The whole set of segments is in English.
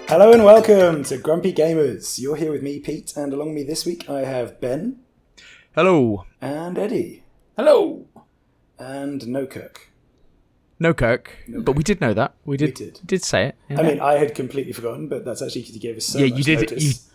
Hello and welcome to Grumpy Gamers. You're here with me, Pete, and along with me this week I have Ben. Hello. And Eddie. Hello. And No Kirk. No Kirk, but we did know that. We did say it. Yeah. I mean, I had completely forgotten, but that's actually because you gave us so much you did. notice.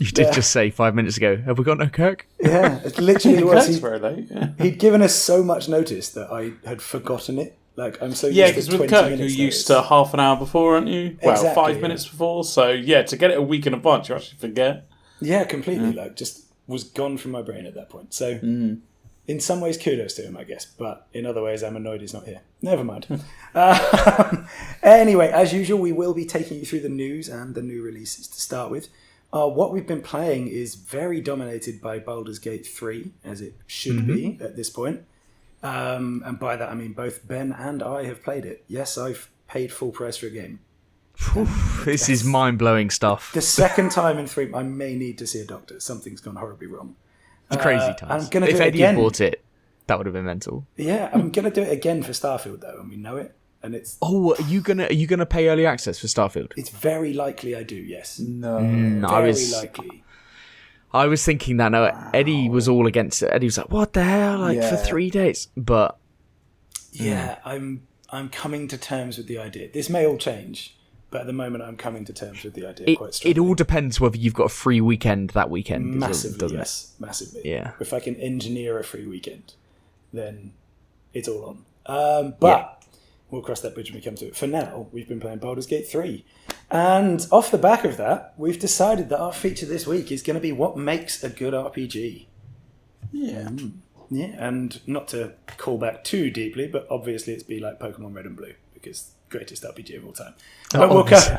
You did just say 5 minutes ago, have we got No Kirk? Yeah, it literally was. Kirk's very late. Yeah. He'd given us so much notice that I had forgotten it. Like, I'm so used Yeah, to because 20 with Kirk, you're minutes used notice. to half an hour before, aren't you? Well, Exactly, 5 minutes before. So, yeah, to get it a week in advance, you actually forget. Yeah, completely. Like, just was gone from my brain at that point. So, in some ways, kudos to him, I guess. But in other ways, I'm annoyed he's not here. Never mind. Anyway, as usual, we will be taking you through the news and the new releases to start with. What we've been playing is very dominated by Baldur's Gate 3, as it should be at this point. And by that, I mean both Ben and I have played it. Yes, I've paid full price for a game. This is mind-blowing stuff. The second time in 3, I may need to see a doctor. Something's gone horribly wrong. It's crazy times. I'm gonna do if it Eddie again. had bought it, that would have been mental. Yeah, I'm going to do it again for Starfield, though, and we know it. And it's Are you gonna pay early access for Starfield? it's very likely I do, yes. No. Very likely. I was thinking that. No, Eddie was all against it. Eddie was like, "What the hell? Like for 3 days?" But Yeah, I'm coming to terms with the idea. This may all change, but at the moment I'm coming to terms with the idea quite strongly. it all depends whether you've got a free weekend that weekend. Massively, doesn't yes. Massively. Yeah. If I can engineer a free weekend, then it's all on. But we'll cross that bridge when we come to it. For now, we've been playing Baldur's Gate 3. And off the back of that, we've decided that our feature this week is going to be what makes a good RPG. Yeah. Yeah, and not to call back too deeply, but obviously it's be like Pokemon Red and Blue, because greatest RPG of all time. But we'll the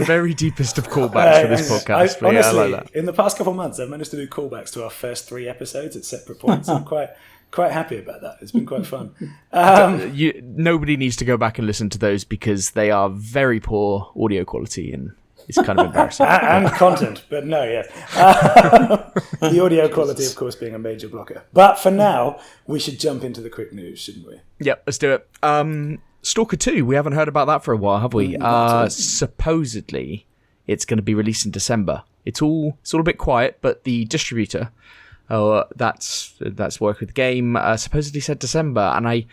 very deepest of callbacks for this podcast. Honestly, I like that. in the past couple of months, I've managed to do callbacks to our first 3 episodes at separate points. I'm quite happy about that. It's been quite fun. Nobody needs to go back and listen to those because they are very poor audio quality and it's kind of embarrassing. and content, but no, yes. The audio quality, of course, being a major blocker. But for now, we should jump into the quick news, shouldn't we? Yep, let's do it. Stalker 2, we haven't heard about that for a while, have we? Supposedly, it's going to be released in December. It's all a bit quiet, but the distributor that's worked with the game supposedly said December, and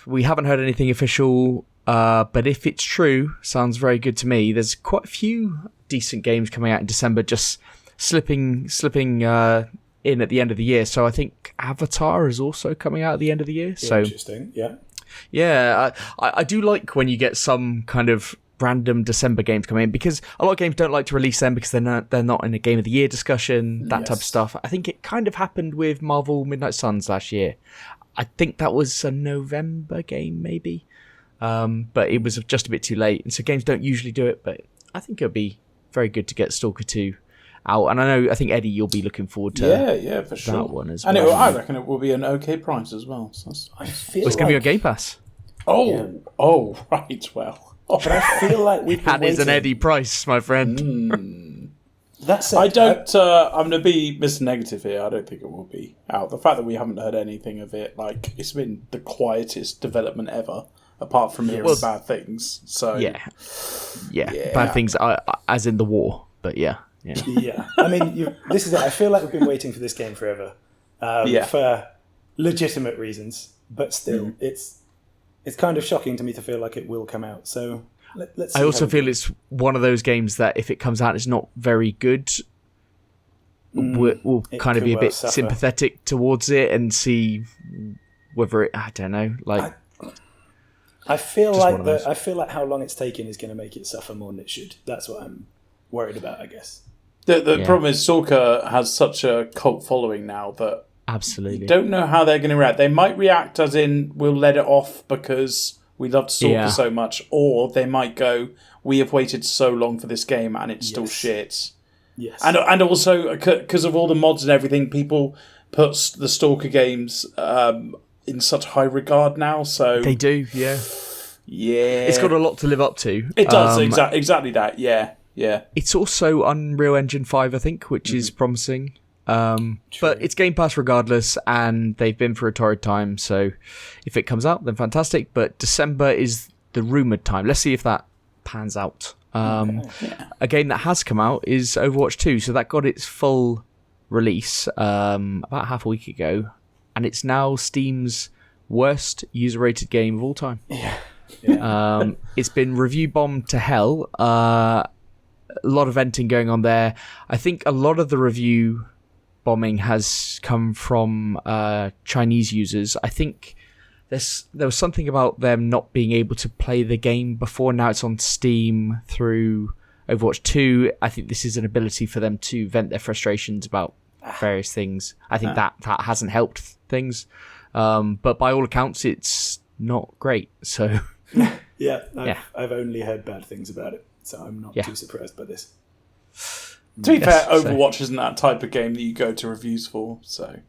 we haven't heard anything official. But if it's true, sounds very good to me. There's quite a few decent games coming out in December, just slipping in at the end of the year. So I think Avatar is also coming out at the end of the year. So interesting, yeah. Yeah, I do like when you get some kind of random December games coming in, because a lot of games don't like to release them because they're not in a Game of the Year discussion, that type of stuff. I think it kind of happened with Marvel Midnight Suns last year. I think that was a November game, maybe. But it was just a bit too late. And so games don't usually do it, but I think it'll be very good to get Stalker 2 out. And I think, Eddie, you'll be looking forward to for sure. that one as and well. I reckon it will be an okay price as well. So I feel it's going to be on Game Pass. Oh, right, well. But I feel like we've been That is waiting. an Eddie price, my friend. That's it. I don't. I'm going to be Mr. Negative here. I don't think it will be out. The fact that we haven't heard anything of it, like, it's been the quietest development ever, apart from hearing bad things. So Yeah. Bad things, as in the war. But yeah. Yeah. I mean, this is it. I feel like we've been waiting for this game forever. For legitimate reasons. But still, it's kind of shocking to me to feel like it will come out. So let's see. I also feel it's one of those games that if it comes out and it's not very good, we'll kind of be a bit sympathetic towards it and see whether it, I don't know, like... I feel like how long it's taken is going to make it suffer more than it should. That's what I'm worried about, I guess. The problem is Stalker has such a cult following now that absolutely you don't know how they're going to react. They might react as in, we'll let it off because we loved Stalker so much, or they might go, we have waited so long for this game and it's still shit. Yes. And also, because of all the mods and everything, people put the Stalker games in such high regard now. So They do, yeah. Yeah. It's got a lot to live up to. It does, exactly that, yeah. It's also Unreal Engine 5, I think, which is promising. But it's Game Pass regardless, and they've been for a torrid time, so if it comes out, then fantastic. But December is the rumoured time. Let's see if that pans out. A game that has come out is Overwatch 2, so that got its full release about half a week ago, and it's now Steam's worst user-rated game of all time. It's been review bombed to hell. A lot of venting going on there. I think a lot of the review bombing has come from Chinese users. I think there was something about them not being able to play the game before. Now it's on Steam through Overwatch 2. I think this is an ability for them to vent their frustrations about various things. I think that hasn't helped things. But by all accounts, it's not great. So I've only heard bad things about it, so I'm not too surprised by this. To be fair, Overwatch isn't that type of game that you go to reviews for, so...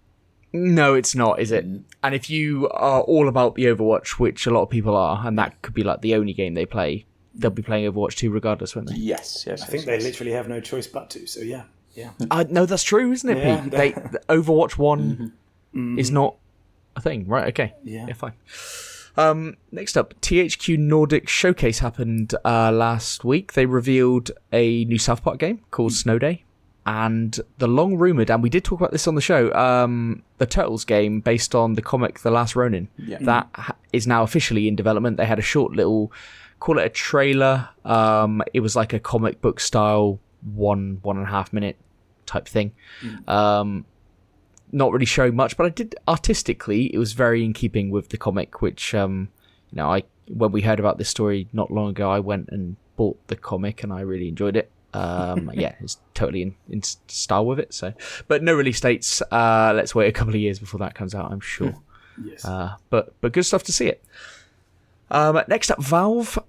No, it's not, is it? And if you are all about the Overwatch, which a lot of people are, and that could be like the only game they play, they'll be playing Overwatch 2 regardless, won't they? Yes. I think they literally have no choice but to, so yeah. No, that's true, isn't it, Pete? The Overwatch 1 is not a thing. Right, okay. Yeah, fine. Next up, THQ Nordic Showcase happened last week. They revealed a new South Park game called Snow Day, and the long-rumoured, and we did talk about this on the show, the Turtles game based on the comic The Last Ronin. That is now officially in development. They had a short little, call it a trailer. It was like a comic book style 1.5 minute type thing. Not really showing much, but I did artistically. It was very in keeping with the comic, which when we heard about this story not long ago, I went and bought the comic and I really enjoyed it. It's totally in style with it. So, but no release dates. Let's wait a couple of years before that comes out, I'm sure. Yes. But good stuff to see it. Next up, Valve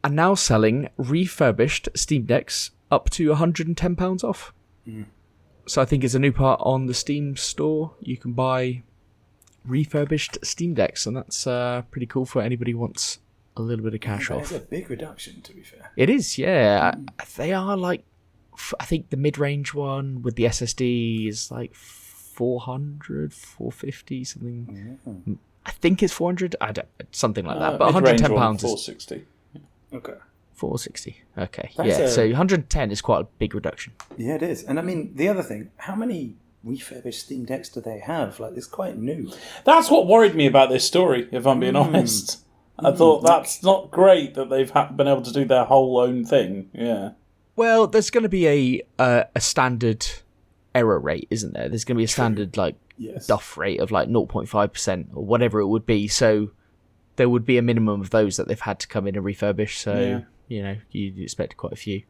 are now selling refurbished Steam Decks up to £110 off. So I think it's a new part on the Steam store. You can buy refurbished Steam Decks, and that's pretty cool for anybody who wants a little bit of cash off. It's a big reduction, to be fair. It is, yeah. They are like, I think the mid-range one with the SSD is like 400, 450, something. I think it's 400. Something like that. But £110 is 460. Okay. 460. Okay. So 110 is quite a big reduction. Yeah, it is. And I mean, the other thing, how many refurbished Steam Decks do they have? Like, it's quite new. That's what worried me about this story, if I'm being honest. I thought that's not great that they've been able to do their whole own thing. Yeah. Well, there's going to be a standard error rate, isn't there? There's going to be a standard duff rate of like 0.5% or whatever it would be. So there would be a minimum of those that they've had to come in and refurbish. So you'd expect quite a few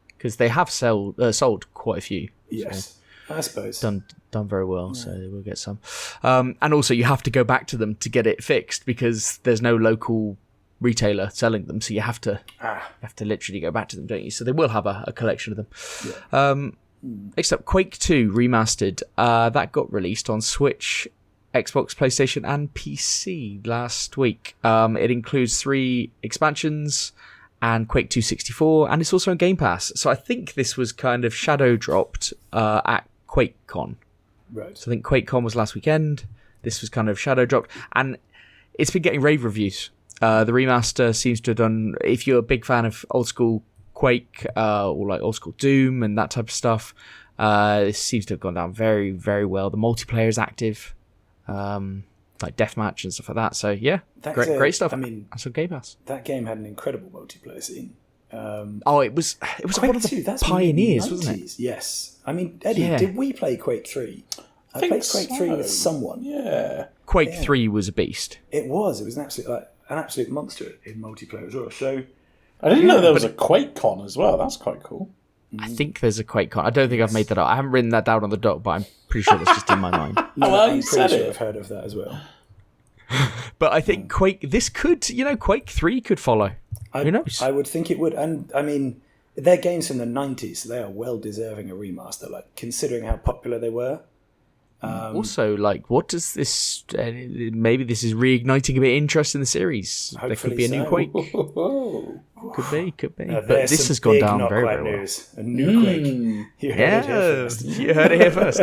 because they have sold quite a few. Yes, so I suppose done very well. So they will get some. And also, you have to go back to them to get it fixed because there's no local retailer selling them. So you have to literally go back to them, don't you? So they will have a collection of them. Yeah. Next up, Quake 2 Remastered. That got released on Switch, Xbox, PlayStation, and PC last week. It includes 3 expansions and Quake 2 64, and it's also on Game Pass. So I think this was kind of shadow dropped at QuakeCon. Right. So I think QuakeCon was last weekend. This was kind of shadow dropped, and it's been getting rave reviews. The remaster seems to have done. If you're a big fan of old school Quake or like old school Doom and that type of stuff, this seems to have gone down very, very well. The multiplayer is active. Like deathmatch and stuff like that. So yeah, great stuff. I mean, that's on Game Pass. That game had an incredible multiplayer scene. It was Quake one of the 2, that's pioneers, wasn't it? Yes. I mean, Eddie, did we play Quake 3? I played Quake 3 with someone. Yeah. Quake 3 was a beast. It was. It was an absolute monster in multiplayer as well. So I didn't know there was a QuakeCon as well. That's quite cool. I think there's a QuakeCon. I don't think I've made that up. I haven't written that down on the doc, but I'm pretty sure that's just in my mind. I'm pretty sure I've heard of that as well. But I think Quake 3 could follow. Who knows? I would think it would. And I mean, they're games from the 90s, so they are well deserving a remaster. Like considering how popular they were. Also, like, what does this? Maybe this is reigniting a bit of interest in the series. There could be a new Quake. Could be. But this has gone down very, very well. News. A new Quake. You heard it here first. You heard it here first.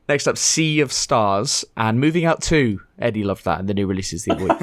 Next up, Sea of Stars and Moving Out 2. Eddie loved that, and the new releases the other week.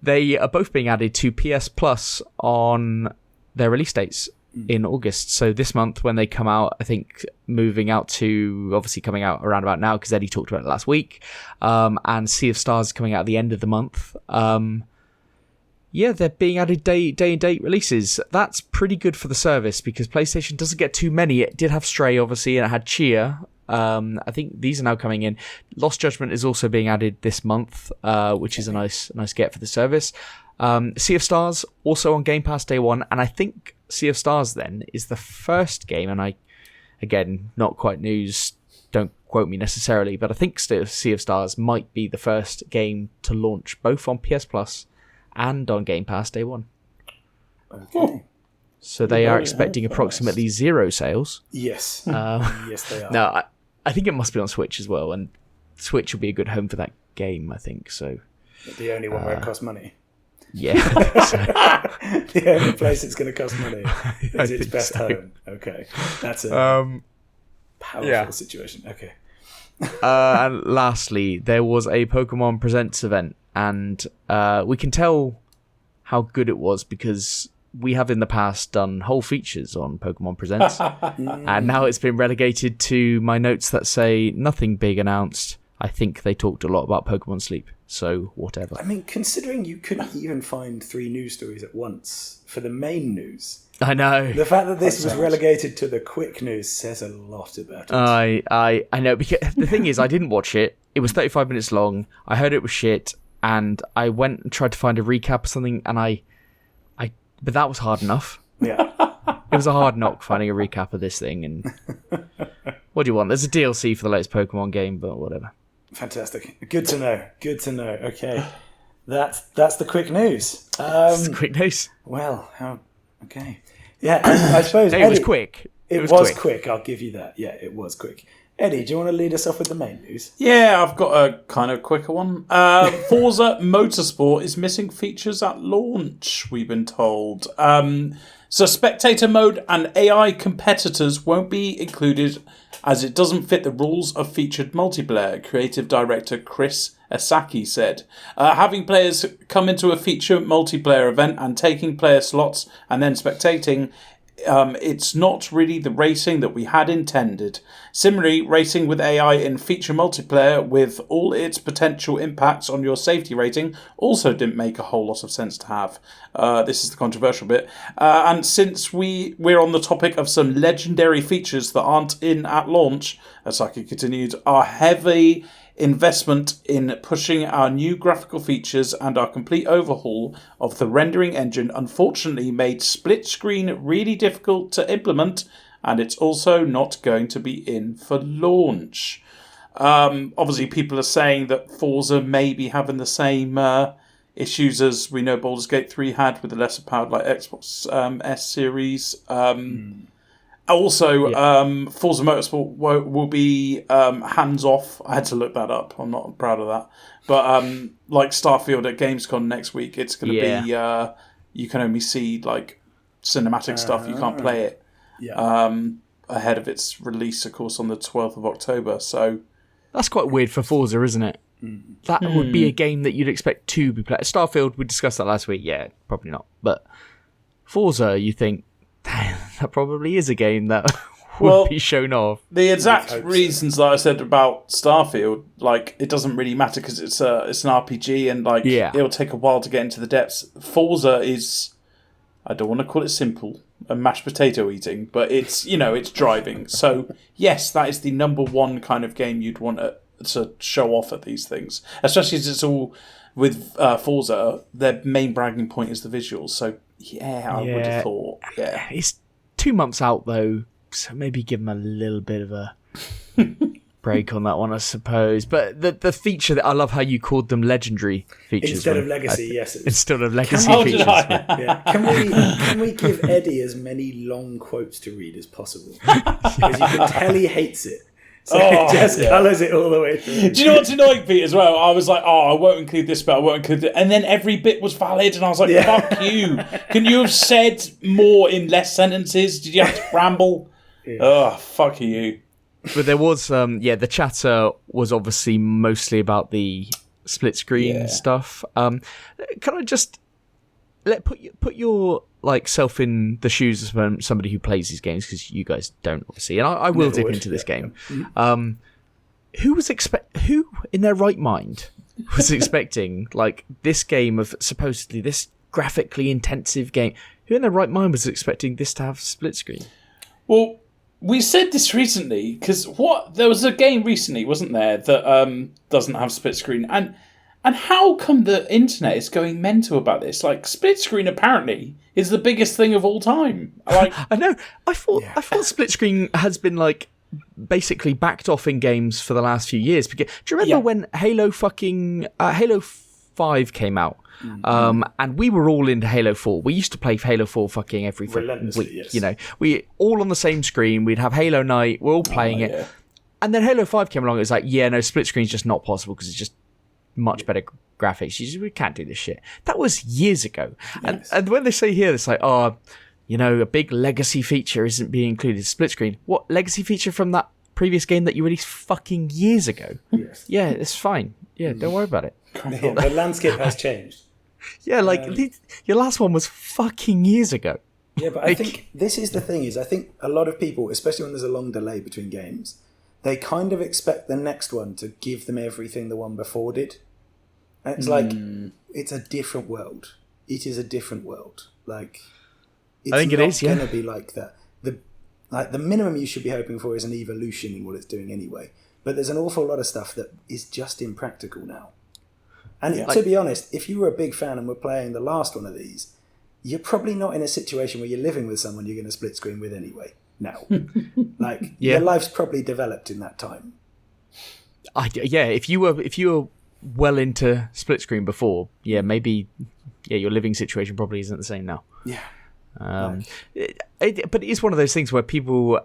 They are both being added to PS Plus on their release dates in August. So this month when they come out, I think Moving Out 2 obviously coming out around about now because Eddie talked about it last week. And Sea of Stars coming out at the end of the month. They're being added day and date releases. That's pretty good for the service because PlayStation doesn't get too many. It did have Stray, obviously, and it had Chia. I think these are now coming in. Lost Judgment is also being added this month, which is a nice get for the service. Sea of Stars also on Game Pass day one, and I think Sea of Stars then is the first game, and again, not quite news, don't quote me necessarily, but I think Sea of Stars might be the first game to launch both on PS Plus and on Game Pass day one. Okay. So they are expecting approximately 0 sales. Yes. Yes, they are. No, I think it must be on Switch as well, and Switch will be a good home for that game, I think. So the only one where it costs money. Yeah. The only place it's going to cost money is its best home. Okay. That's a powerful situation. Okay. And lastly, there was a Pokemon Presents event, and we can tell how good it was because we have in the past done whole features on Pokemon Presents, and now it's been relegated to my notes that say nothing big announced. I think they talked a lot about Pokemon Sleep, so whatever. I mean, considering you couldn't even find 3 news stories at once for the main news. I know. The fact that this was relegated to the quick news says a lot about it. I know, because the thing is, I didn't watch it. It was 35 minutes long. I heard it was shit, and I went and tried to find a recap or something, and but that was hard enough. Yeah. It was a hard knock finding a recap of this thing, and what do you want? There's a DLC for the latest Pokemon game, but whatever. Fantastic. Good to know. Okay. That's the quick news. That's the quick news. Well, okay. Yeah, I suppose it was quick. It was quick, I'll give you that. Yeah, it was quick. Eddie, do you want to lead us off with the main news? Yeah, I've got a kind of quicker one. Forza Motorsport is missing features at launch, we've been told. So spectator mode and AI competitors won't be included as it doesn't fit the rules of featured multiplayer, creative director Chris Asaki said. Having players come into a feature multiplayer event and taking player slots and then spectating, it's not really the racing that we had intended. Similarly, racing with AI in feature multiplayer with all its potential impacts on your safety rating also didn't make a whole lot of sense to have. This is the controversial bit. And since we're on the topic of some legendary features that aren't in at launch, Asaki continued, our heavy investment in pushing our new graphical features and our complete overhaul of the rendering engine unfortunately made split screen really difficult to implement, and it's also not going to be in for launch. Obviously, people are saying that Forza may be having the same issues as we know Baldur's Gate 3 had with the lesser powered like Xbox S series. Also, Forza Motorsport will be hands-off. I had to look that up. I'm not proud of that. But like Starfield at Gamescom next week, it's going to be... you can only see like cinematic stuff. You can't play it ahead of its release, of course, on the 12th of October. So that's quite weird for Forza, isn't it? That would be a game that you'd expect to be played. Starfield, we discussed that last week. Yeah, probably not. But Forza, you think... that probably is a game that would be shown off. The exact reasons that I said about Starfield, like, it doesn't really matter because it's an RPG and like it'll take a while to get into the depths. Forza is, I don't want to call it simple and mashed potato eating, but it's, it's driving. So yes, that is the number one kind of game you'd want to show off at these things, especially as it's all with Forza. Their main bragging point is the visuals. So I would have thought. Yeah, it's 2 months out though, so maybe give them a little bit of a break on that one, I suppose. But the feature that I love how you called them legendary features Instead of legacy, yes. Instead of legacy Oh, features. did I? Yeah. Can we give Eddie as many long quotes to read as possible? Because you can tell he hates it. So it just colours it all the way through. Do you know what's annoying, Pete, as well? I was like, I won't include this bit, I won't include it. And then every bit was valid, and I was like, fuck you. Can you have said more in less sentences? Did you have to ramble? Oh, fuck you. But there was, the chatter was obviously mostly about the split screen stuff. Can I just put your self in the shoes of somebody who plays these games, because you guys don't obviously, and I will dip into this game. Who in their right mind was expecting this game of supposedly this graphically intensive game? Who in their right mind was expecting this to have split screen? Well, we said this recently because there was a game recently, wasn't there, that doesn't have split screen, and how come the internet is going mental about this? Split screen apparently is the biggest thing of all time. I know. I thought split screen has been basically backed off in games for the last few years. Because do you remember when Halo 5 came out? And we were all into Halo 4. We used to play Halo 4 fucking every week. Yes. You know, we all on the same screen. We'd have Halo night. We're all playing it. And then Halo 5 came along. It was like, split screen's just not possible because it's just much better graphics. We can't do this shit. That was years ago. Yes. And when they say here, it's like, a big legacy feature isn't being included. Split screen. What legacy feature from that previous game that you released fucking years ago? Yes. Yeah, it's fine. Yeah, don't worry about it. The landscape has changed. Yeah, your last one was fucking years ago. Yeah, but I think this is the thing, I think a lot of people, especially when there's a long delay between games, they kind of expect the next one to give them everything the one before did. And it's it's a different world. It is a different world. It's I think it is, going to be like that. The minimum you should be hoping for is an evolution in what it's doing anyway. But there's an awful lot of stuff that is just impractical now. And to be honest, if you were a big fan and were playing the last one of these, you're probably not in a situation where you're living with someone you're going to split screen with anyway. Now, your life's probably developed in that time. If you were well into split screen before, maybe your living situation probably isn't the same now. Yeah. But it is one of those things where people,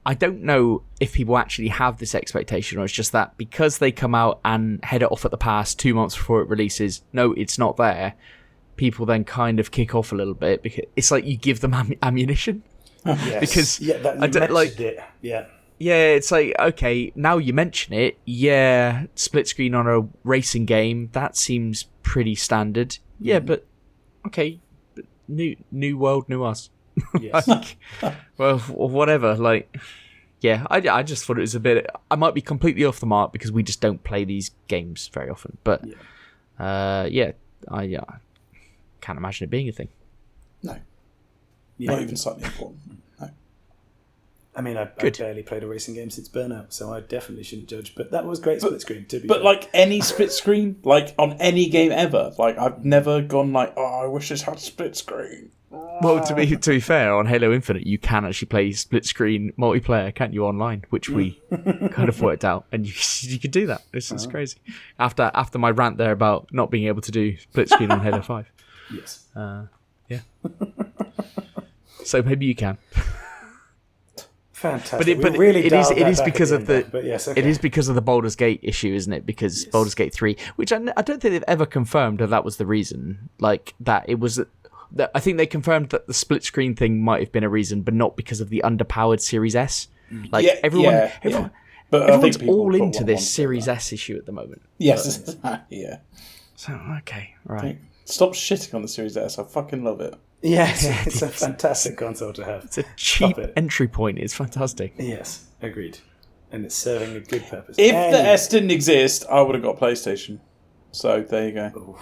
I don't know if people actually have this expectation, or it's just that because they come out and head it off at the pass 2 months before it releases, no, it's not there, people then kind of kick off a little bit, because it's like you give them ammunition. Yes. Because that you mentioned it. Yeah. Yeah, it's like, okay, now you mention it, split screen on a racing game, that seems pretty standard. Yeah, but okay, new world, new us. Yes. Well, whatever. I just thought it was a bit. I might be completely off the mark because we just don't play these games very often. But I can't imagine it being a thing. No, not even slightly important. No. I mean, I've barely played a racing game since Burnout, so I definitely shouldn't judge. But that was great split screen, to be fair. Any split screen, on any game ever, I've never gone I wish this had split screen. Well, to be fair, on Halo Infinite, you can actually play split screen multiplayer, can't you, online? Which we kind of worked out, and you could do that. This is crazy. After my rant there about not being able to do split screen on Halo 5. Yes. Yeah. So maybe you can. Fantastic. But it is because of the yes, okay. It is because of the Baldur's Gate issue, isn't it? Because Baldur's Gate 3, which I don't think they've ever confirmed that was the reason. That it was. I think they confirmed that the split screen thing might have been a reason, but not because of the underpowered Series S. Everyone's all into this Series S issue at the moment. Yes, yeah. So okay, right. Stop shitting on the Series S. I fucking love it. Yes, it's a fantastic console to have. It's a cheap entry point. It's fantastic. Yes, agreed. And it's serving a good purpose. If the S didn't exist, I would have got a PlayStation. So there you go.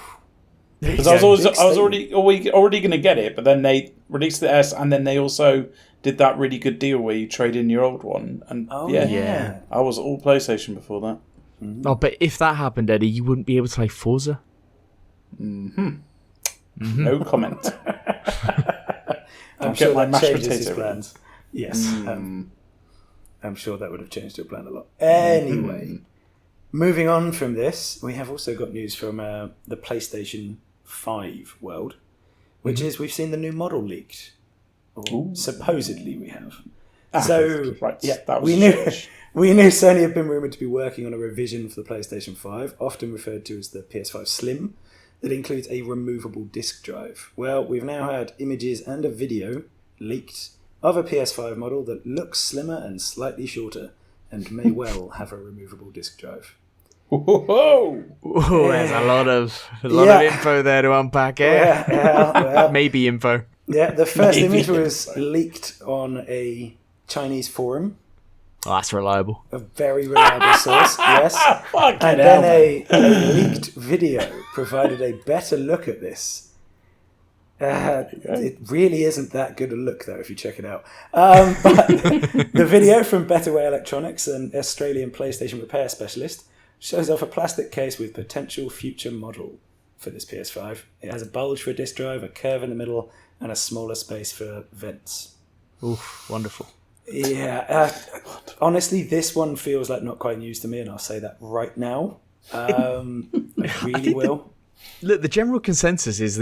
Because I was already going to get it, but then they released the S, and then they also did that really good deal where you trade in your old one. And I was all PlayStation before that. Mm-hmm. Oh, but if that happened, Eddie, you wouldn't be able to play Forza. No comment. I'm sure that changes his plans. Yes. I'm sure that would have changed your plan a lot. Anyway, moving on from this, we have also got news from the PlayStation 5 world, which is we've seen the new model leaked. Or supposedly we have. So, right. yeah, That was we knew Sony had been rumoured to be working on a revision for the PlayStation 5, often referred to as the PS5 Slim, that includes a removable disk drive. Well, we've now had images and a video leaked of a PS5 model that looks slimmer and slightly shorter, and may well have a removable disk drive. Whoa! Ooh, there's a lot of info there to unpack. Well, maybe info. Yeah, the first image was leaked on a Chinese forum. Oh, that's reliable. A very reliable source, yes. And then a leaked video provided a better look at this. It really isn't that good a look, though, if you check it out. But the video from Betterway Electronics, an Australian PlayStation repair specialist, shows off a plastic case with potential future model for this PS5. It has a bulge for a disk drive, a curve in the middle, and a smaller space for vents. Oof, wonderful. Yeah, honestly, this one feels like not quite news to me, and I'll say that right now. I really will. Look, the general consensus is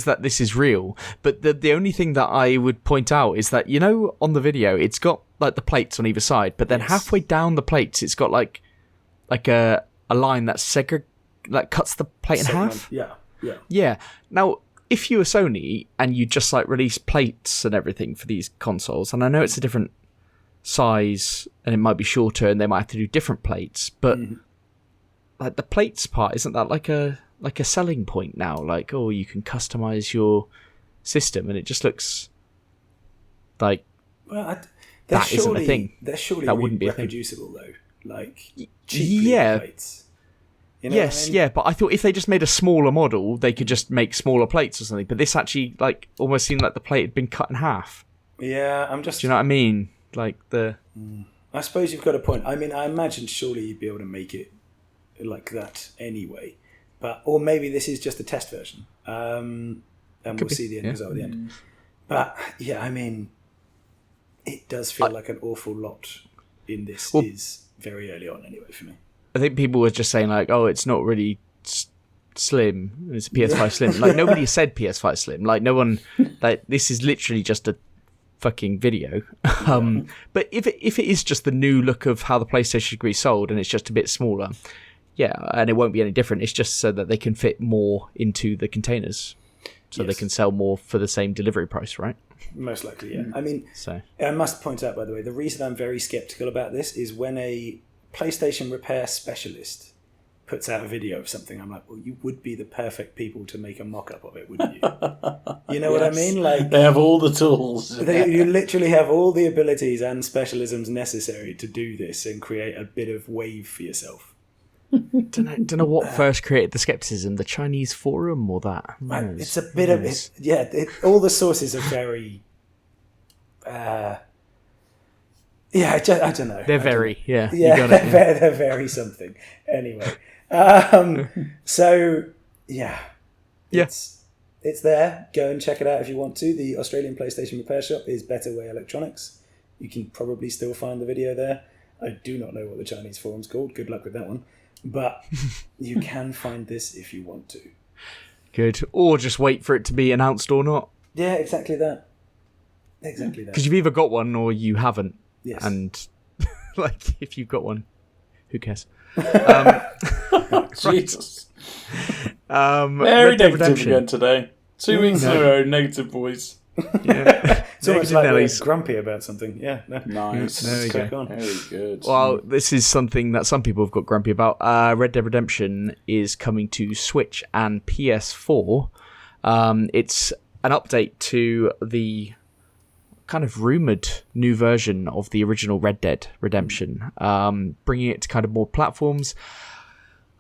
that this is real, but the only thing that I would point out is that, you know, on the video, it's got like the plates on either side, but then halfway down the plates, it's got like a line that cuts the plate in half. Yeah. Now, if you were Sony and you just like release plates and everything for these consoles, and I know it's a different size and it might be shorter and they might have to do different plates, but like the plates part, isn't that like a selling point now? Like, oh, you can customize your system, and it just looks like that isn't a thing. They're surely that wouldn't be reproducible though, like cheap plates. You know yes, I mean? Yeah, but I thought if they just made a smaller model, they could just make smaller plates or something. But this actually, like, almost seemed like the plate had been cut in half. Yeah, I'm just. Do you know what I mean? Like I suppose you've got a point. I mean, I imagine surely you'd be able to make it like that anyway, or maybe this is just a test version, and we'll see the end result at the end. But yeah, I mean, it does feel like an awful lot in this is very early on anyway for me. I think people were just saying like, oh, it's not really slim. It's a PS5 Slim. Like, nobody said PS5 Slim. Like, no one. Like, this is literally just a fucking video. But if it is just the new look of how the PlayStation should be sold, and it's just a bit smaller, yeah, and it won't be any different. It's just so that they can fit more into the containers, so they can sell more for the same delivery price, right? Most likely, yeah. I mean, I must point out, by the way, the reason I'm very skeptical about this is when a PlayStation repair specialist puts out a video of something, I'm like, well, you would be the perfect people to make a mock-up of it, wouldn't you? You know what I mean? Like, they have all the tools. You literally have all the abilities and specialisms necessary to do this and create a bit of wave for yourself. Don't know what first created the skepticism, the Chinese forum or that? It's a bit of it. Yeah, all the sources are very. Yeah, I don't know. They're very, yeah. Yeah, you got it, they're very something. Anyway, so yeah, it's there. Go and check it out if you want to. The Australian PlayStation repair shop is Betterway Electronics. You can probably still find the video there. I do not know what the Chinese forum's called. Good luck with that one. But you can find this if you want to. Good. Or just wait for it to be announced or not. Yeah, exactly that. Exactly that. Because you've either got one or you haven't. Yes. And, like, if you've got one, who cares? Jesus. Very negative again today. 2 weeks in a row, negative boys. Yeah. It's almost like we're grumpy about something. Yeah. No. Nice. There we go. Very good. Well, this is something that some people have got grumpy about. Red Dead Redemption is coming to Switch and PS4. It's an update to the kind of rumoured new version of the original Red Dead Redemption, bringing it to kind of more platforms.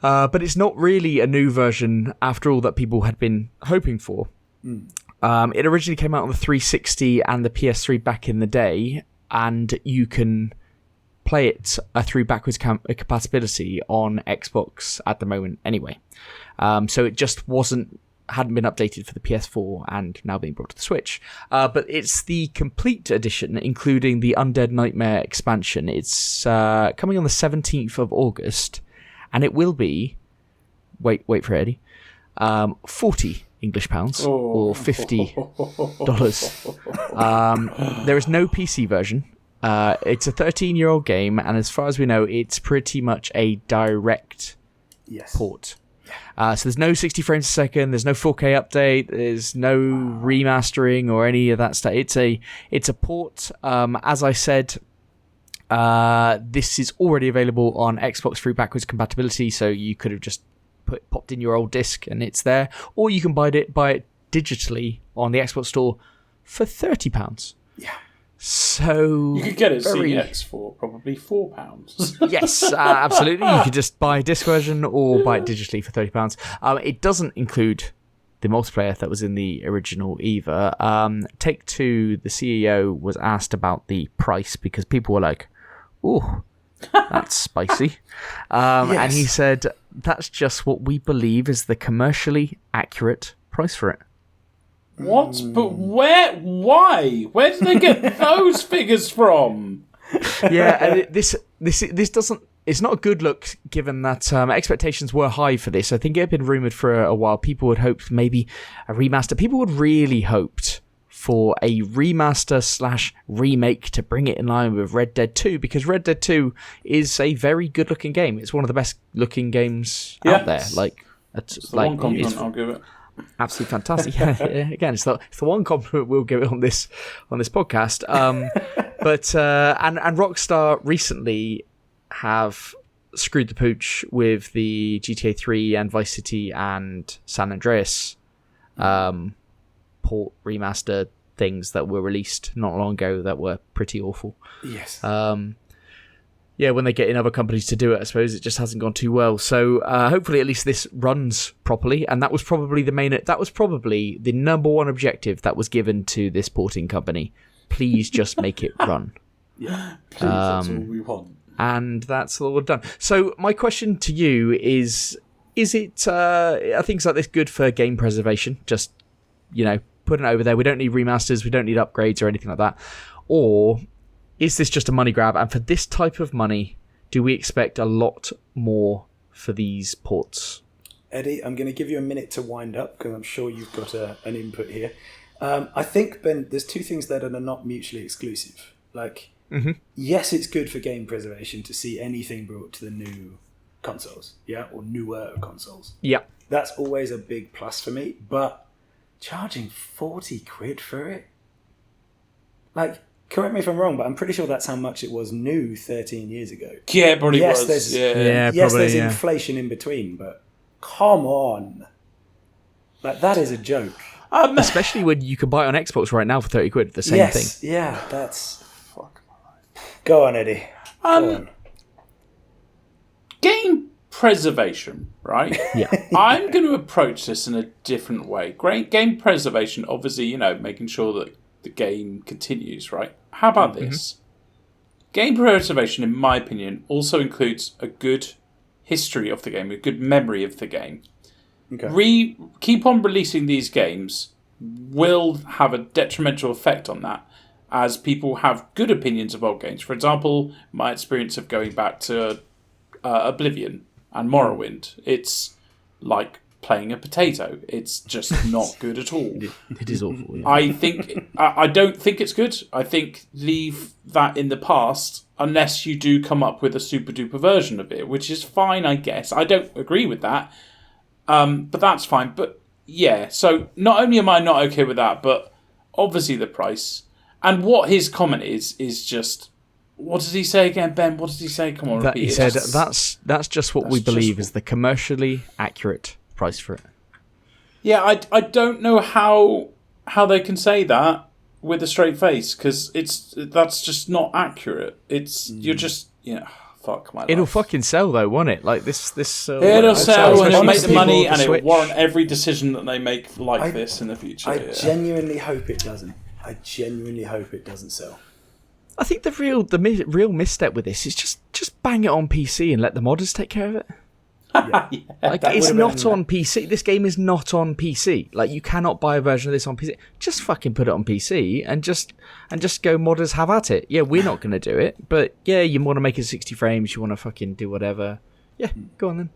But it's not really a new version after all that people had been hoping for. It originally came out on the 360 and the PS3 back in the day, and you can play it through backwards compatibility on Xbox at the moment anyway. So it just wasn't hadn't been updated for the PS4 and now being brought to the Switch. But it's the complete edition, including the Undead Nightmare expansion. It's coming on the 17th of August, and it will be, wait for it, Eddie, 40 English pounds or $50. There is no PC version. It's a 13-year-old game, and as far as we know, it's pretty much a direct port. So there's no 60 frames a second, there's no 4K update, there's no remastering or any of that stuff. It's a port. As I said, this is already available on Xbox through backwards compatibility, so you could have just popped in your old disc and it's there, or you can buy it digitally on the Xbox store for £30. Yeah. So you could get it CX for probably £4. Yes, absolutely. You could just buy a disc version or buy it digitally for £30. It doesn't include the multiplayer that was in the original either. Take-Two, the CEO, was asked about the price because people were like, "Ooh, that's spicy," and he said, "That's just what we believe is the commercially accurate price for it." What? But where? Why? Where did they get those figures from? Yeah, and this doesn't. It's not a good look, given that expectations were high for this. I think it had been rumored for a while. People had hoped maybe a remaster. People had really hoped for a remaster/remake to bring it in line with Red Dead 2, because Red Dead 2 is a very good-looking game. It's one of the best-looking games out there. Like, it's the one compliment I'll give it. Absolutely fantastic. Yeah, again, it's the one compliment we'll give it on this podcast. But Rockstar recently have screwed the pooch with the GTA 3 and Vice City and San Andreas port remaster things that were released not long ago that were pretty awful. Yes. Yeah, when they get in other companies to do it, I suppose it just hasn't gone too well. So hopefully at least this runs properly, and that was probably the number one objective that was given to this porting company. Please just make it run. Yeah, please, that's all we want. And that's all we've done. So my question to you is it, are things like this good for game preservation? Just, putting it over there. We don't need remasters, we don't need upgrades or anything like that. Or is this just a money grab? And for this type of money, do we expect a lot more for these ports? Eddie, I'm going to give you a minute to wind up because I'm sure you've got an input here. I think, Ben, there's two things that are not mutually exclusive. Like, yes, it's good for game preservation to see anything brought to the new consoles, or newer consoles. Yeah. That's always a big plus for me, but charging 40 quid for it? Like, correct me if I'm wrong, but I'm pretty sure that's how much it was new 13 years ago. Yeah, it probably was. There's inflation in between, but come on. Like, that is a joke. Especially when you can buy it on Xbox right now for 30 quid, the same thing. Yeah, that's... Go on, Eddie. Go on. Game preservation, right? Yeah. I'm going to approach this in a different way. Great game preservation, obviously, making sure that the game continues, right? How about this? Game preservation, in my opinion, also includes a good history of the game, a good memory of the game. Okay. Keep on releasing these games will have a detrimental effect on that, as people have good opinions of old games. For example, my experience of going back to Oblivion and Morrowind, it's like playing a potato. It's just not good at all. It is awful. Yeah. I don't think it's good. I think leave that in the past unless you do come up with a super duper version of it, which is fine, I guess. I don't agree with that, but that's fine. But yeah, so not only am I not okay with that, but obviously the price and what his comment is just. What does he say again, Ben? What does he say? Come on, repeat he said that's just what we believe is the commercially accurate price for it. Yeah, I don't know how they can say that with a straight face, because that's just not accurate. You're just fuck my life. It'll fucking sell though, won't it? Like this. It'll sell and it'll make the money, and it'll warrant every decision that they make like this in the future. I genuinely hope it doesn't. I genuinely hope it doesn't sell. I think the real misstep with this is just bang it on PC and let the modders take care of it. Like, it's not on PC. This game is not on PC. Like, you cannot buy a version of this on PC. Just fucking put it on PC and just go, modders, have at it. Yeah, we're not going to do it, but yeah, you want to make it 60 frames, you want to fucking do whatever. Yeah, go on then.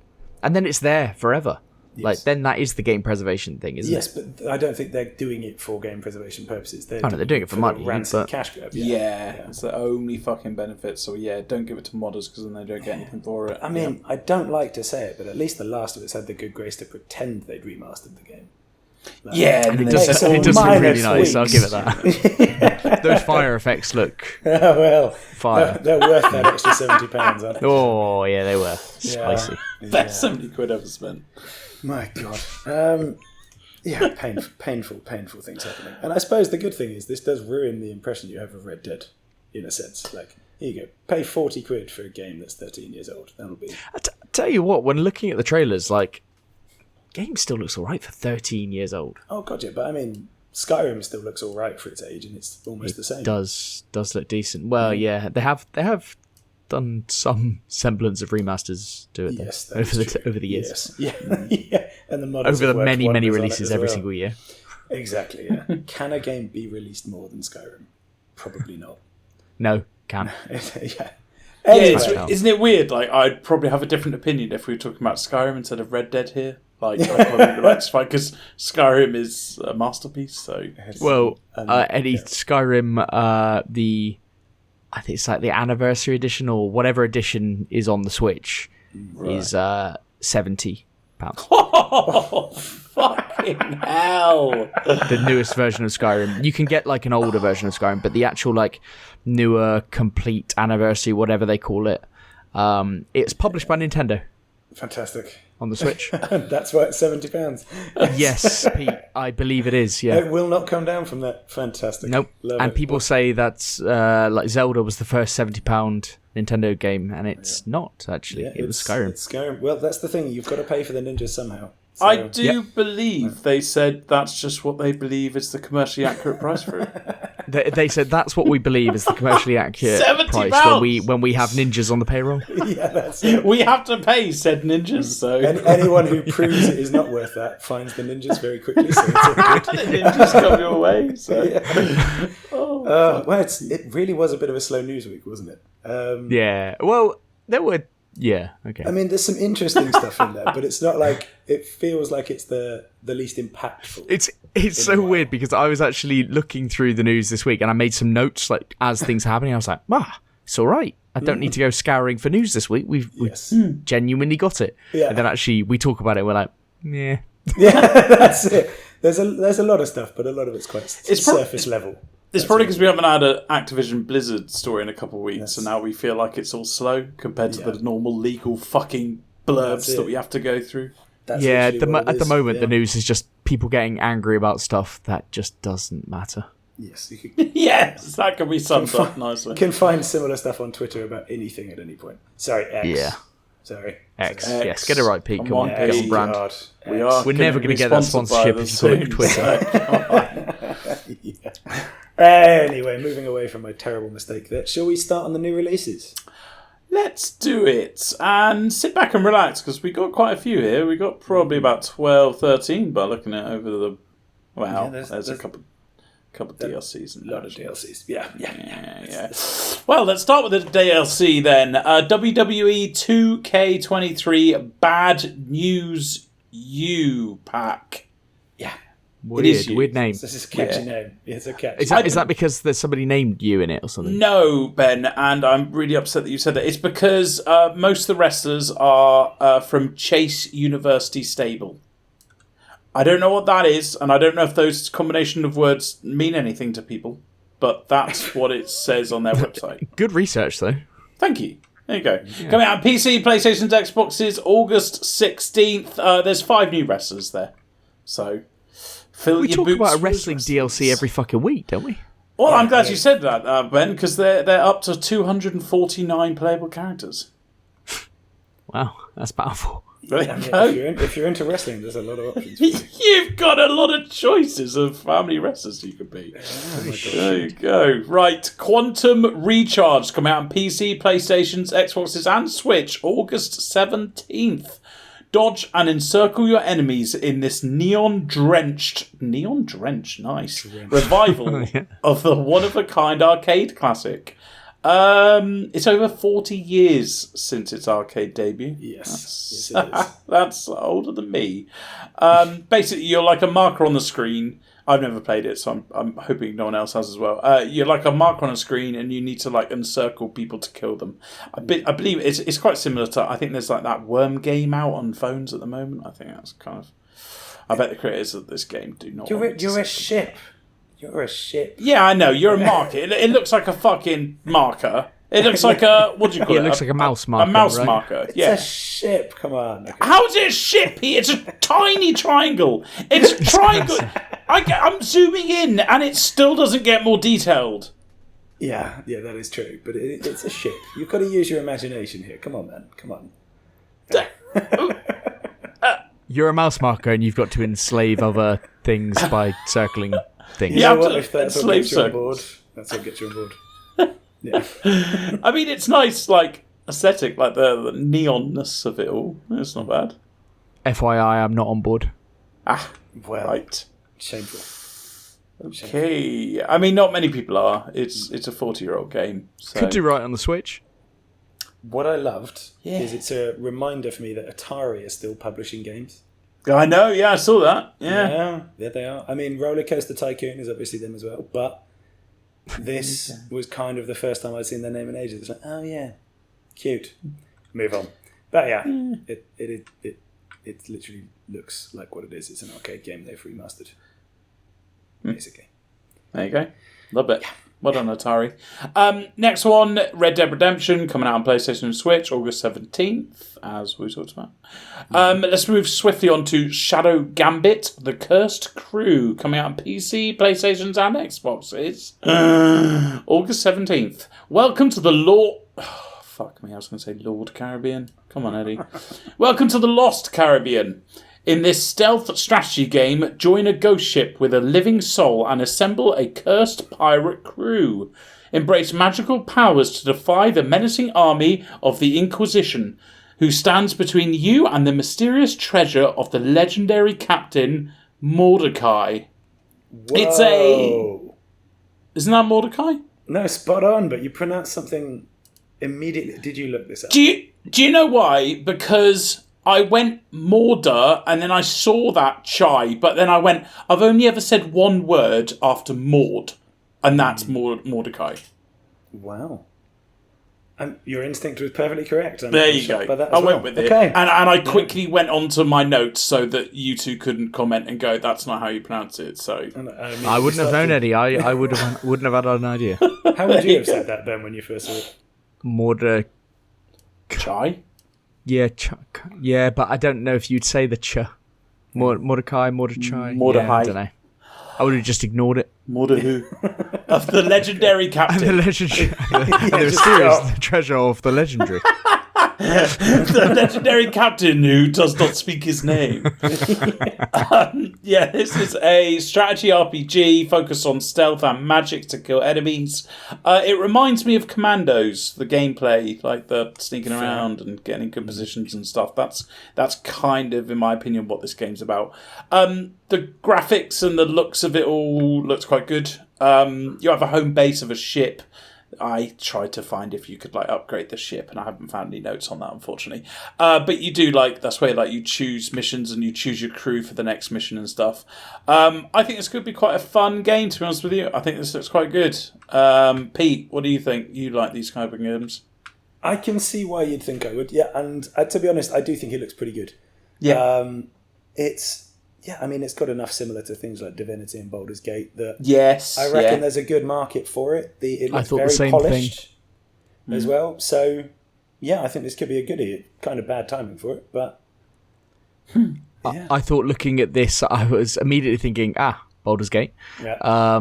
And then it's there forever. Yes. Like, then that is the game preservation thing, isn't it? Yes, but I don't think they're doing it for game preservation purposes. They're doing it for money. Rancid cash grab. Yeah, it's the only fucking benefit. So yeah, don't give it to modders because then they don't get anything for it. I mean, I don't like to say it, but at least The Last of Us had the good grace to pretend they'd remastered the game. Like, yeah, and it does look really nice. I'll give it that. Those fire effects look fire. They're worth that extra £70, aren't they? Oh yeah, they were spicy. Best £70 ever spent. My God. Painful things happening. And I suppose the good thing is this does ruin the impression you have of Red Dead, in a sense. Like, here you go, pay £40 for a game that's 13 years old. That'll be. I tell you what, when looking at the trailers, like, game still looks alright for 13 years old. Oh God, yeah, but I mean, Skyrim still looks alright for its age, and it's almost the same. Does look decent. Well, yeah, they have done some semblance of remasters to it. Yes, over the years. Yes. Yeah. And the modders over the have many releases every single year. Exactly. Yeah. Can a game be released more than Skyrim? Probably not. No, can't. Yeah. Anyway. Isn't it weird? Like, I'd probably have a different opinion if we were talking about Skyrim instead of Red Dead here. Like, I'd probably like to fight because Skyrim is a masterpiece. So, Skyrim, I think it's like the anniversary edition or whatever edition is on the Switch is £70. Oh, fucking hell! The newest version of Skyrim. You can get like an older version of Skyrim, but the actual like newer, complete anniversary, whatever they call it, it's published by Nintendo. Fantastic. On the Switch. That's why it's £70. Yes, Pete, I believe it is, yeah. It will not come down from that. Fantastic. Nope. And people say that's like Zelda was the first £70 Nintendo game, and it's not, actually. Yeah, it was Skyrim. It's Skyrim. Well, that's the thing. You've got to pay for the ninjas somehow. So, I do believe they said that's just what they believe is the commercially accurate price for it. They said that's what we believe is the commercially accurate price when we have ninjas on the payroll. Yeah, that's it. We have to pay said ninjas. So anyone who proves it is not worth that finds the ninjas very quickly. So it's all good. The ninjas come your way. So. Yeah. Well, it really was a bit of a slow news week, wasn't it? Yeah. Well, there were. Yeah, okay. I mean, there's some interesting stuff in there, but it's not like it feels like it's the least impactful. It's so weird because I was actually looking through the news this week and I made some notes like as things are happening. I was like, it's all right. I don't need to go scouring for news this week. We've genuinely got it. Yeah. And then actually we talk about it. We're like, yeah. Yeah, that's it. There's a lot of stuff, but a lot of it's quite surface level. It's probably because we haven't had an Activision Blizzard story in a couple of weeks, and now we feel like it's all slow compared to the normal legal fucking blurbs that we have to go through. At the moment, the news is just people getting angry about stuff that just doesn't matter. Yes, yes, that can be summed up nicely. You can find similar stuff on Twitter about anything at any point. Sorry, X. Yeah. Sorry. X. Yes, get it right, Pete. Come on, get on brand. We're never going to get that sponsorship if you call it Twitter. Yeah. Anyway, moving away from my terrible mistake there, shall we start on the new releases? Let's do it. And sit back and relax, because we got quite a few here. We got probably about 12, 13 by looking at over the... Wow, yeah, there's a couple of DLCs. A lot of DLCs. Yeah. Well, let's start with the DLC then. WWE 2K23 Bad News U pack. Yeah. Weird name. This is a catchy name. It's a catchy. Is that because there's somebody named you in it or something? No, Ben, and I'm really upset that you said that. It's because most of the wrestlers are from Chase University Stable. I don't know what that is, and I don't know if those combination of words mean anything to people, but that's what it says on their website. Good research, though. Thank you. There you go. Yeah. Coming out on PC, PlayStations, Xboxes, August 16th. There's 5 new wrestlers there. So, we talk about a wrestling DLC every fucking week, don't we? Well, I'm glad you said that, Ben, because they're up to 249 playable characters. Wow, that's powerful. If you're into wrestling, there's a lot of options. You've got a lot of choices of how many wrestlers you could be. There you go. Right, Quantum Recharge coming out on PC, PlayStations, Xboxes, and Switch, August 17th. Dodge and encircle your enemies in this neon-drenched, nice, revival of the one-of-a-kind arcade classic. It's over 40 years since its arcade debut. Yes, it is. That's older than me. Basically, you're like a marker on the screen. I've never played it, so I'm hoping no one else has as well. You're like a marker on a screen, and you need to like encircle people to kill them. I believe it's quite similar to. I think there's like that worm game out on phones at the moment. I think that's kind of. I bet the creators of this game do not. You're a ship. You're a ship. Yeah, I know. You're a marker. It looks like a fucking marker. It looks like a what do you call it? It looks like a mouse marker. A mouse right? marker. It's Yeah. a ship. Come on. Okay. How is it a ship? It's a tiny triangle. It's a triangle. I'm zooming in, and it still doesn't get more detailed. Yeah, that is true. But it's a ship. You've got to use your imagination here. Come on, man. Come on. You're a mouse marker, and you've got to enslave other things by circling things. Yeah, You know what? If that's what slave gets you on circles. board, that's what gets you on board. Yeah. I mean, it's nice, like aesthetic, like the neonness of it all. It's not bad. FYI, I'm not on board. Well, Right. shameful. Okay. I mean, not many people are. It's a 40-year-old game. So. Could do right on the Switch. What I loved Yeah. is it's a reminder for me that Atari is still publishing games. I know. Yeah, I saw that. Yeah. Yeah, they are. I mean, Roller Coaster Tycoon is obviously them as well, but this was kind of the first time I'd seen their name in ages. It's like, oh yeah, cute. Move on. But yeah, it literally looks like what it is. It's an arcade game they've remastered, basically. There you go. Love it. Well done, Atari. Next one, Red Dead Redemption, coming out on PlayStation and Switch, August 17th, as we talked about. Let's move swiftly on to Shadow Gambit, The Cursed Crew, coming out on PC, PlayStations and Xboxes. August 17th. Welcome to the Lord... Oh, fuck me, I was going to say Lord Caribbean. Come on, Eddie. Welcome to the Lost Caribbean. In this stealth strategy game, join a ghost ship with a living soul and assemble a cursed pirate crew. Embrace magical powers to defy the menacing army of the Inquisition, who stands between you and the mysterious treasure of the legendary captain Mordecai. Whoa. Isn't that Mordecai? No, spot on, but you pronounced something immediately. Did you look this up? Do you know why? Because I went Morda, and then I saw that chai, but then I went, I've only ever said one word after Maud, and that's Mordecai. Wow. And your instinct was perfectly correct. There you go. I went with it. Okay. And I quickly went onto my notes so that you two couldn't comment and go, that's not how you pronounce it. So I wouldn't have known, Eddie. I wouldn't have had an idea. How would you have said that, Ben, when you first saw it? Mordecai. chai? Yeah, but I don't know if you'd say the ch. Mordecai. Mordecai. Yeah, I don't know. I would have just ignored it. Mordecai. Of the legendary captain. And the legendary, the mysterious treasure of the legendary. The legendary captain who does not speak his name. This is a strategy RPG focused on stealth and magic to kill enemies. It reminds me of Commandos, the gameplay, like the sneaking around and getting in good positions and stuff. That's kind of, in my opinion, what this game's about. The graphics and the looks of it all looks quite good. You have a home base of a ship. I tried to find if you could upgrade the ship, and I haven't found any notes on that, unfortunately. But you do that's where you choose missions and you choose your crew for the next mission and stuff. I think this could be quite a fun game, to be honest with you. I think this looks quite good. Pete, what do you think? You like these kind of games? I can see why you'd think I would. Yeah, and to be honest, I do think it looks pretty good. Yeah. It's got enough similar to things like Divinity and Baldur's Gate that yes, I reckon there's a good market for it. It looks very polished as well. So, yeah, I think this could be a goodie. Kind of bad timing for it, but... Yeah. I thought looking at this, I was immediately thinking, Baldur's Gate. Yeah.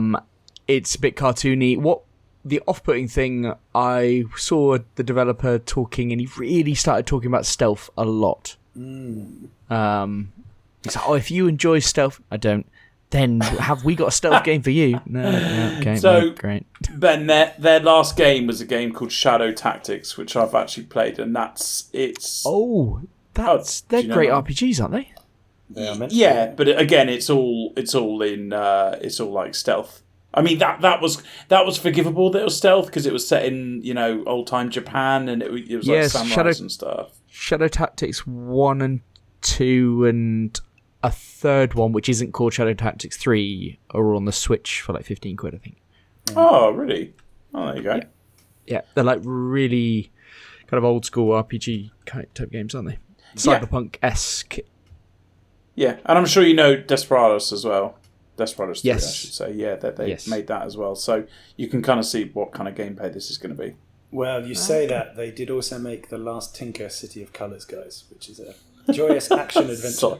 It's a bit cartoony. What the off-putting thing, I saw the developer talking, and he really started talking about stealth a lot. He's like, if you enjoy stealth, I don't, then have we got a stealth game for you? No, okay, so, great. Ben, their last game was a game called Shadow Tactics, which I've actually played, and it's... Oh, they're great RPGs, aren't they? They are meant to Yeah, be. but again, it's all like stealth. I mean that was forgivable that it was stealth because it was set in old time Japan and it was like samurais and stuff. Shadow Tactics 1 and 2 and a third one which isn't called Shadow Tactics 3 are on the Switch for like 15 quid, I think. Oh, really? Oh, there you go. Yeah, they're like really kind of old school RPG type games, aren't they? Cyberpunk-esque. Yeah, and I'm sure you know Desperados as well. Desperados 3, Yes. I should say. Yeah, they made that as well. So you can kind of see what kind of gameplay this is going to be. Well, you say that. They did also make The Last Tinker City of Colours, guys, which is a joyous action adventure.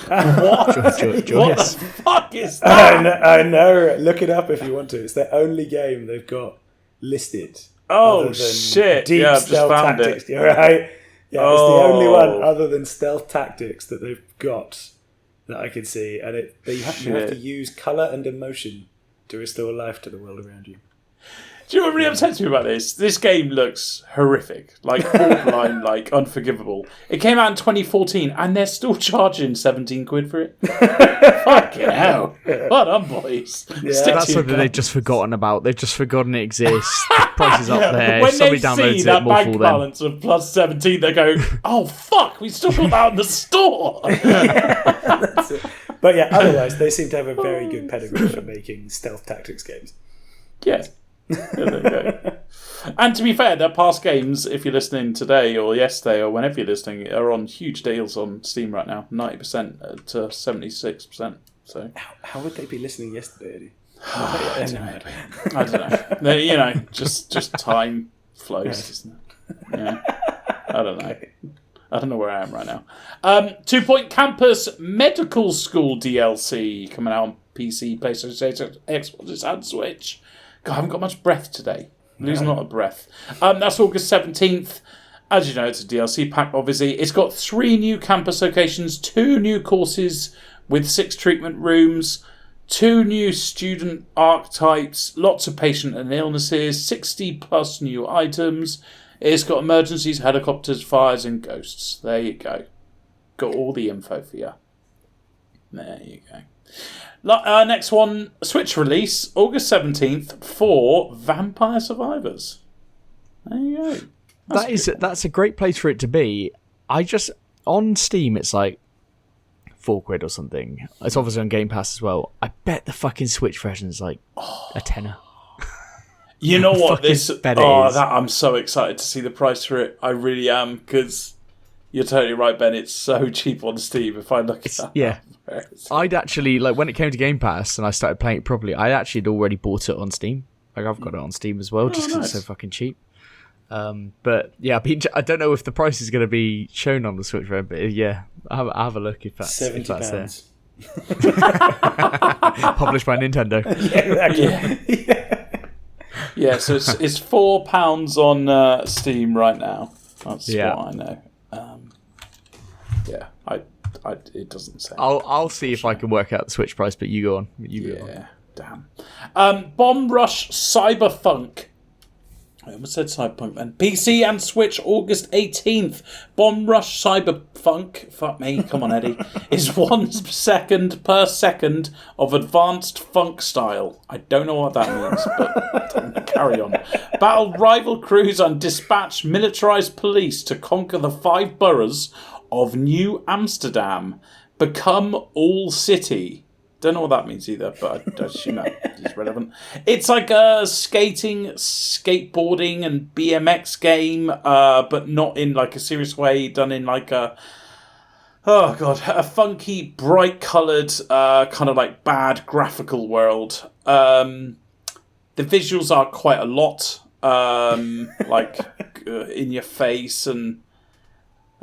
What? Joyous. What the fuck is that? I know. Look it up if you want to. It's their only game they've got listed. Oh, other than shit. Deep Yeah, I've just Stealth found Tactics. it. You're right. Yeah, it's the only one other than Stealth Tactics that they've got that I can see. And you have to use colour and emotion to restore life to the world around you. Do you know what really upsets me about this? This game looks horrific. Like, borderline, like, unforgivable. It came out in 2014, and they're still charging 17 quid for it. Fucking hell. Well done, boys. Yeah. Stick That's to your something they've just forgotten about. They've just forgotten it exists. The price is up there. When If somebody they downloads see it, that more bank for them. balance of plus 17, they go, oh, fuck, we still got that in the store. That's it. But yeah, otherwise, they seem to have a very good pedigree for making Stealth Tactics games. Yeah. There you go. And to be fair, their past games, if you're listening today or yesterday or whenever you're listening, are on huge deals on Steam right now, 90% to 76%. So How would they be listening yesterday, Eddie? I don't know. Just time flows, isn't it? Yeah. I don't know. I don't know where I am right now. 2 Point Campus Medical School DLC coming out on PC, PlayStation, Xbox, and Switch. God, I haven't got much breath today. I'm losing a lot of breath. That's August 17th. As you know, it's a DLC pack, obviously. It's got 3 new campus locations, 2 new courses with 6 treatment rooms, 2 new student archetypes, lots of patient and illnesses, 60 plus new items. It's got emergencies, helicopters, fires, and ghosts. There you go. Got all the info for you. There you go. Next one, Switch release, August 17th for Vampire Survivors. There you go. That's a great place for it to be. On Steam, it's like £4 or something. It's obviously on Game Pass as well. I bet the fucking Switch version is like a tenner. You know what? I'm so excited to see the price for it. I really am, because you're totally right, Ben. It's so cheap on Steam if I look at that. Yeah. I'd actually, like, when it came to Game Pass and I started playing it properly, I actually had already bought it on Steam. Like, I've got it on Steam as well, just because it's so fucking cheap. But yeah, I don't know if the price is going to be shown on the Switch version, but yeah, I'll have a look if that's there. £70. Published by Nintendo. Yeah, exactly. Yeah, so it's £4 on Steam right now. That's what I know. It doesn't say. I'll see if I can work out the Switch price, but you go on. You go on. Damn. Bomb Rush Cyberpunk. I almost said Cyberpunk then. PC and Switch, August 18th. Bomb Rush Cyberpunk, fuck me, come on Eddie, is 1 second per second of advanced funk style. I don't know what that means, but carry on. Battle rival crews and dispatch militarized police to conquer the 5 boroughs of New Amsterdam. Become all city. Don't know what that means either, but I assume that is relevant. It's like a skating, skateboarding, and BMX game, but not in like a serious way. Done in like a funky, bright-coloured, kind of like bad graphical world. The visuals are quite a lot, in your face, and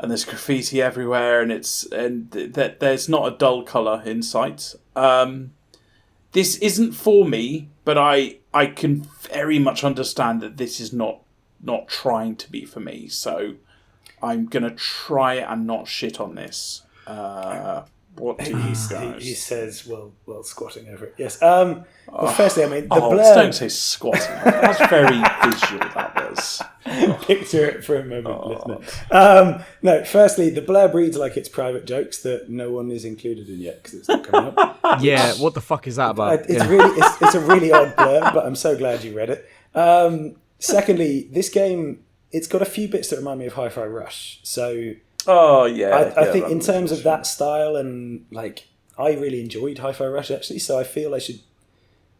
there's graffiti everywhere, and there's not a dull colour in sight. This isn't for me, but I can very much understand that this is not trying to be for me. So I'm gonna try and not shit on this. What do you guys? He says, while squatting over it. Yes. Well, firstly, I mean, the blurb... Don't say squatting. That's very visual, that was. Picture it for a moment, listener. No, firstly, the blurb reads like it's private jokes that no one is included in yet, because it's not coming up. Yeah, what the fuck is that about? It's a really odd blurb, but I'm so glad you read it. Secondly, this game, it's got a few bits that remind me of Hi-Fi Rush, so... Oh, yeah. I think in terms of that style, and like, I really enjoyed Hi-Fi Rush actually, so I feel I should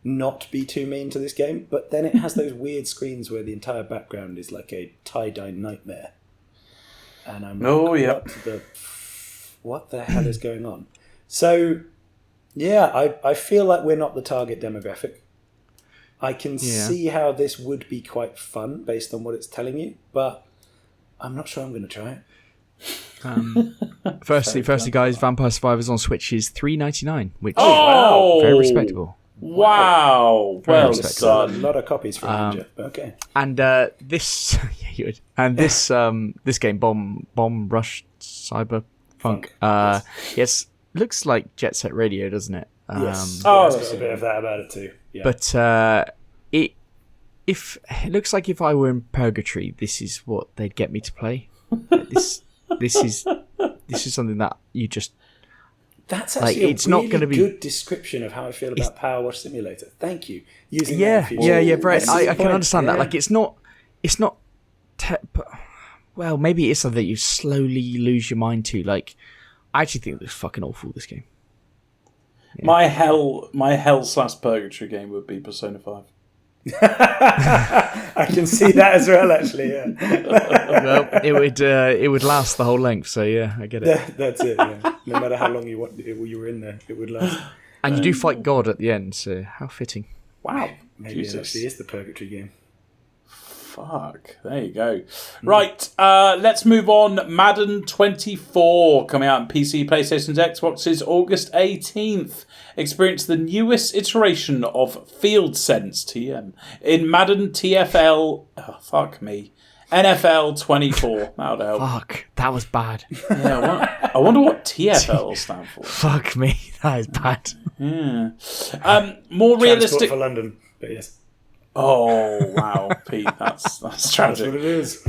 not be too mean to this game. But then it has those weird screens where the entire background is like a tie-dye nightmare, and I'm like, what the hell is going on? So, yeah, I feel like we're not the target demographic. I can see how this would be quite fun based on what it's telling you, but I'm not sure I'm going to try it. Firstly, guys, Vampire Survivors on Switch is $3.99, which very respectable. Wow, well done. A lot of copies from Ninja, but okay. And this, this game, Bomb Rush Cyberpunk, yes, looks like Jet Set Radio, doesn't it? Yes, there's a bit of that about it too. Yeah. But it looks like if I were in purgatory, this is what they'd get me to play. This is something that you just. That's actually it's not going to be good description of how I feel about Power Wash Simulator. Thank you. Brett. I can understand that. Like it's not. Well, maybe it's something that you slowly lose your mind to. Like, I actually think it looks fucking awful. This game. Yeah. My hell/purgatory game would be Persona 5. I can see that as well, actually. Yeah. Well, it would last the whole length. So yeah, I get it. That's it. Yeah. No matter how long you were in there, it would last. And you do fight God at the end. So how fitting. Wow. Maybe it actually is the purgatory game. Fuck. There you go. Right. Let's move on. Madden 24 coming out on PC, PlayStation's, Xboxes, August 18th. Experience the newest iteration of Field Sense TM in Madden TFL. Oh, fuck me. NFL 24. That'll help. Fuck. That was bad. Yeah. I wonder what TFL stands for. Fuck me. That is bad. Yeah. More realistic for London, but yes. Oh wow, Pete, that's tragic. That's what it is.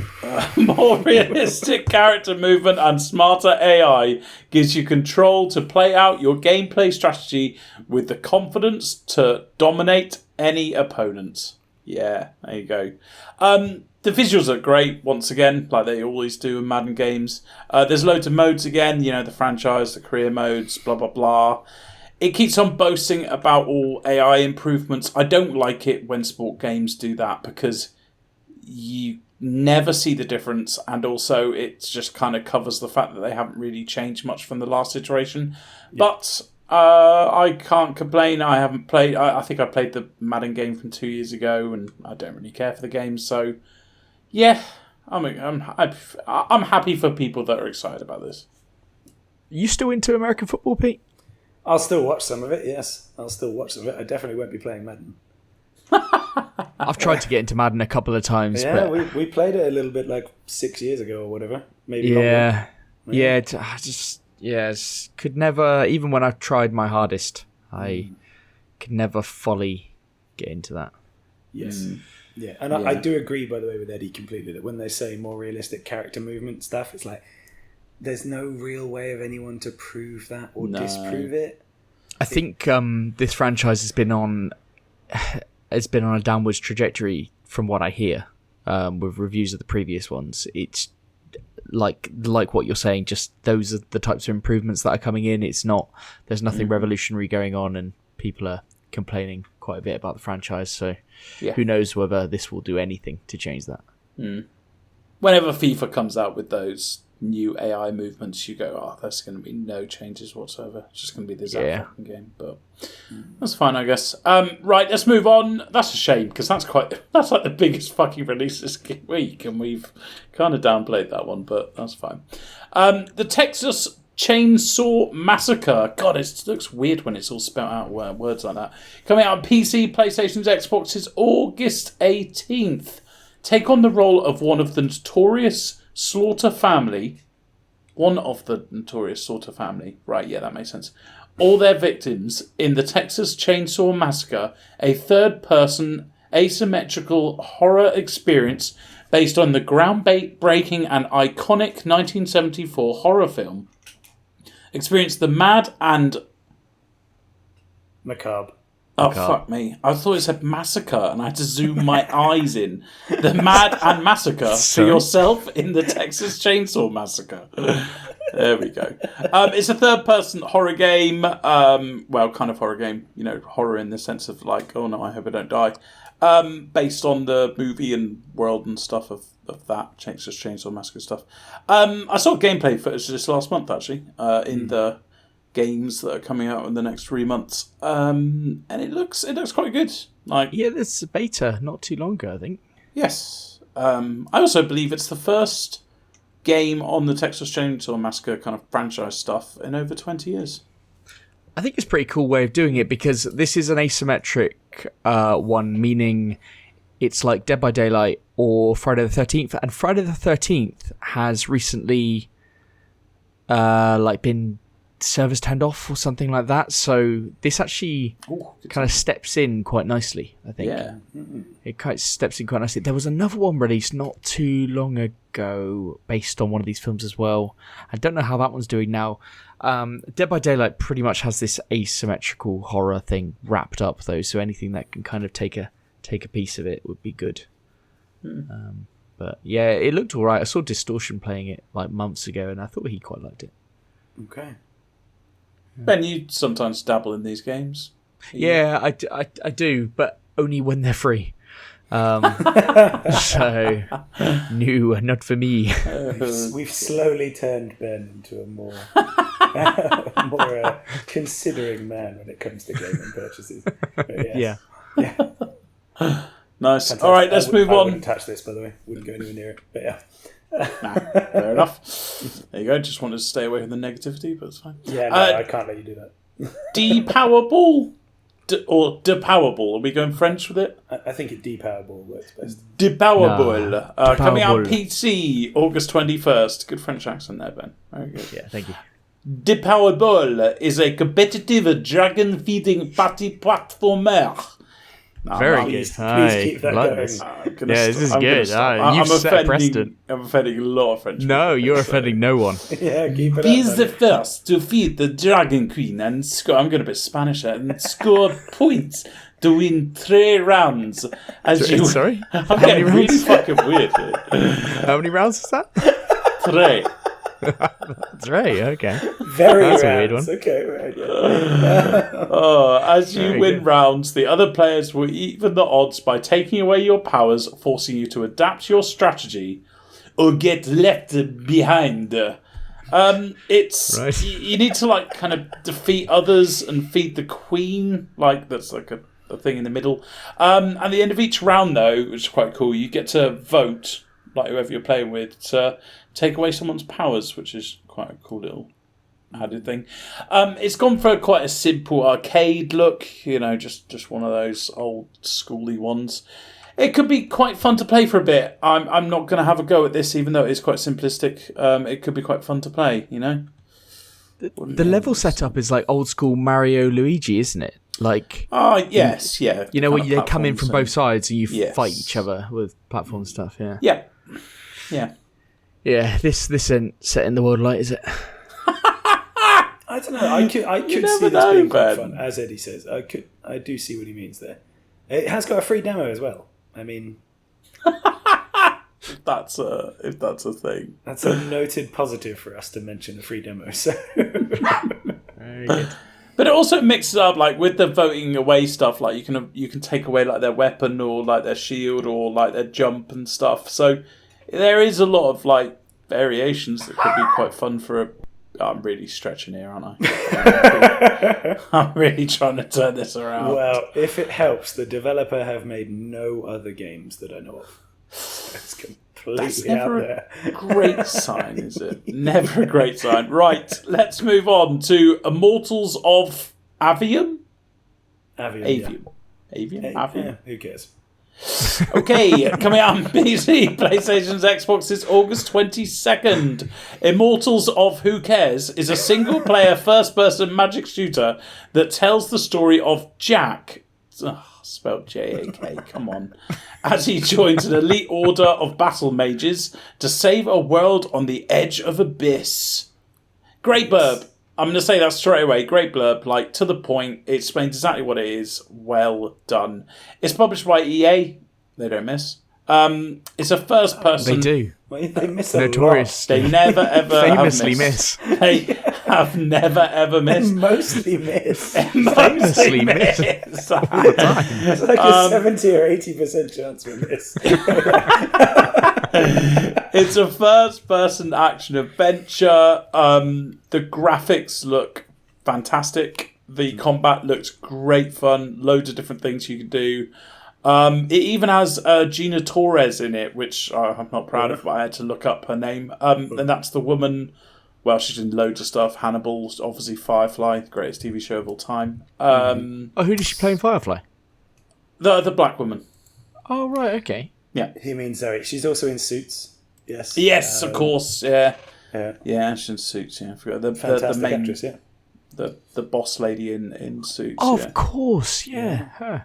More realistic character movement and smarter AI gives you control to play out your gameplay strategy with the confidence to dominate any opponent. Yeah, there you go. The visuals are great once again, like they always do in Madden games. There's loads of modes again. You know, the franchise, the career modes, blah blah blah. It keeps on boasting about all AI improvements. I don't like it when sport games do that because you never see the difference, and also it just kind of covers the fact that they haven't really changed much from the last iteration. Yeah. But I can't complain. I haven't played. I think I played the Madden game from 2 years ago, and I don't really care for the game. So, yeah, I'm happy for people that are excited about this. You still into American football, Pete? I'll still watch some of it, yes. I'll still watch some of it. I definitely won't be playing Madden. I've tried to get into Madden a couple of times. Yeah, but... we played it a little bit like 6 years ago or whatever. Maybe longer. Could never, even when I've tried my hardest, I could never fully get into that. Yes. Yeah, and I do agree, by the way, with Eddie completely, that when they say more realistic character movement stuff, it's like, there's no real way of anyone to prove that or disprove it. I think this franchise has been on a downwards trajectory from what I hear with reviews of the previous ones. It's like what you're saying, just those are the types of improvements that are coming in. There's nothing revolutionary going on, and people are complaining quite a bit about the franchise. So who knows whether this will do anything to change that. Whenever FIFA comes out with those new AI movements, you go, oh, there's going to be no changes whatsoever. It's just going to be this fucking game. But that's fine, I guess. Right, let's move on. That's a shame, because that's like the biggest fucking release this week, and we've kind of downplayed that one, but that's fine. The Texas Chainsaw Massacre. God, it looks weird when it's all spelled out words like that. Coming out on PC, PlayStation's, Xboxes, August 18th. Take on the role of one of the notorious Slaughter family, one of the notorious Slaughter family. Right, yeah, that makes sense. All their victims in the Texas Chainsaw Massacre, a third-person asymmetrical horror experience based on the groundbreaking and iconic 1974 horror film, experienced the mad and... Macabre. Oh, fuck me. I thought it said massacre, and I had to zoom my eyes in. The mad and massacre for yourself in the Texas Chainsaw Massacre. There we go. It's a third-person horror game. Well, kind of horror game. You know, horror in the sense of like, oh no, I hope I don't die. Based on the movie and world and stuff of that Texas Chainsaw Massacre stuff. I saw gameplay footage this last month, actually, in the games that are coming out in the next 3 months. And it looks quite good. Like, yeah, there's a beta not too long ago, I think. Yes. I also believe it's the first game on the Texas Chainsaw Massacre kind of franchise stuff in over 20 years. I think it's a pretty cool way of doing it because this is an asymmetric one, meaning it's like Dead by Daylight or Friday the 13th, and Friday the 13th has recently been service turned off or something like that, so this actually kind of steps in quite nicely, I think. Yeah. It kind of steps in quite nicely. There was another one released not too long ago based on one of these films as well. I don't know how that one's doing now. Dead by Daylight pretty much has this asymmetrical horror thing wrapped up though, so anything that can kind of take a piece of it would be good. But yeah, it looked alright. I saw Distortion playing it like months ago and I thought he quite liked it. Okay. Ben, you sometimes dabble in these games. Yeah, I do, but only when they're free. So, no, not for me. We've slowly turned Ben into a more considering man when it comes to gaming purchases. Yes. Yeah. Nice. Fantastic. All right, let's move I on. wouldn't touch this, by the way. Wouldn't go anywhere near it. But yeah. Nah, fair enough. There you go. Just wanted to stay away from the negativity, but it's fine. Yeah, no, I can't let you do that. D-Powerball? Or De-Powerball? Are we going French with it? I think it D-Powerball works best. De-Powerball. Coming out on Powerball. PC, August 21st. Good French accent there, Ben. Very good. Yeah, thank you. De-Powerball is a competitive dragon-feeding party platformer. Very Please good. keep that Like going. this. This is good. You've I'm set a precedent. I'm offending a lot of French No, people, you're so. offending no one. Yeah, keep it Be up. the man. first to feed the Dragon Queen and score. I'm going a bit Spanish there, and score points to win 3 rounds. As you, Sorry? I'm How getting many really rounds? fucking weird here. How many rounds is that? 3. That's right, okay. Very That's a rounds. weird one. Okay, right. Yeah. As you Very win good. rounds, the other players will even the odds by taking away your powers, forcing you to adapt your strategy or get left behind. It's Right. you need to like kind of defeat others and feed the queen. Like that's like a thing in the middle. At the end of each round, though, which is quite cool, you get to vote, like whoever you're playing with, to take away someone's powers, which is quite a cool little added thing. It's gone for quite a simple arcade look, you know, just one of those old schooly ones. It could be quite fun to play for a bit. I'm not going to have a go at this, even though it is quite simplistic. It could be quite fun to play, you know. The level setup is like old school Mario Luigi, isn't it? Like, Yes, yeah. you know, kind where of they come in from platforms both sides and you Yes. fight each other with platform stuff. Yeah. Yeah. Yeah. This isn't setting the world light, is it? I don't know. I could never see this know, being quite Ben. fun, as Eddie says. I do see what he means there. It has got a free demo as well. I mean, If that's a thing. that's a noted positive for us to mention a free demo. So Very good. But it also mixes up, like with the voting away stuff. Like you can take away like their weapon or like their shield or like their jump and stuff. So there is a lot of like variations that could be quite fun for a. I'm really stretching here, aren't I? I'm really trying to turn this around. well, if it helps, the developer have made no other games that I know of. It's completely That's out never there. a great sign, is it? Never a great sign. Right, let's move on to Immortals of Avium. Avian. Avium. Avium? Yeah. Avium? Yeah, who cares? Okay, coming out on PC, PlayStation's, Xbox's August 22nd. Immortals of Who Cares is a single-player first-person magic shooter that tells the story of Jack, spelled J-A-K, come on, as he joins an elite order of battle mages to save a world on the edge of abyss. Great blurb. I'm going to say that straight away. Great blurb, like, to the point. It explains exactly what it is. Well done. It's published by EA. They don't miss. It's a first person. They do. Well, they miss a Notorious. lot. They never ever Famously have missed. miss. They have never ever missed. Mostly miss. Famously miss. It's like a 70 or 80% chance we miss. It's a first-person action adventure. The graphics look fantastic. The combat looks great fun. Loads of different things you can do. It even has Gina Torres in it, which I'm not proud of, but I had to look up her name. And that's the woman. Well, she's in loads of stuff. Hannibal, obviously Firefly, the greatest TV show of all time. Who did she play in Firefly? The black woman. Oh, right, okay. Yeah. He means Zoe. She's also in Suits. Yes. Yes, of course. Yeah. Yeah. She's in Suits. Yeah, I forgot the Fantastic main actress. Yeah. the boss lady in Suits. Oh, yeah. of course, yeah. Her.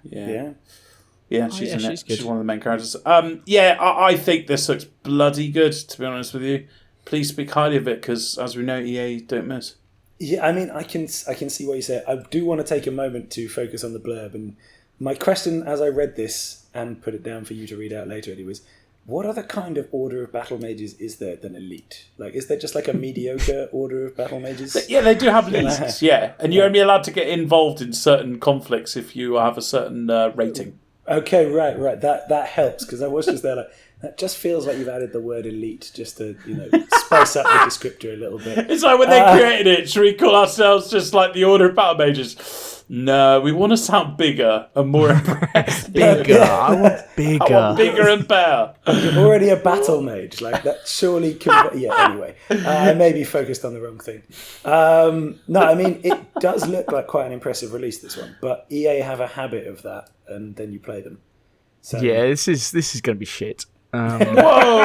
Yeah, she's in it. she's good. She's one of the main characters. I think this looks bloody good, to be honest with you. Please speak highly of it, because as we know, EA don't miss. Yeah, I mean, I can see what you say. I do want to take a moment to focus on the blurb, and my question as I read this and put it down for you to read out later, Eddie, was, what other kind of order of battle mages is there than elite? Like, is there just like a mediocre order of battle mages? Yeah, they do have leagues, yeah. And you're only allowed to get involved in certain conflicts if you have a certain rating. Okay, right. That helps, because I was just there like, that just feels like you've added the word elite just to, spice up the descriptor a little bit. It's like when they created it, should we call ourselves just like the Order of Battle Mages? No, we want to sound bigger and more impressive. Bigger. I want bigger. I want bigger and better. You're already a battle mage. Like, that surely can... Yeah, anyway. I may be focused on the wrong thing. No, I mean, it does look like quite an impressive release, this one. But EA have a habit of that, and then you play them. So, Yeah, this is going to be shit. Whoa!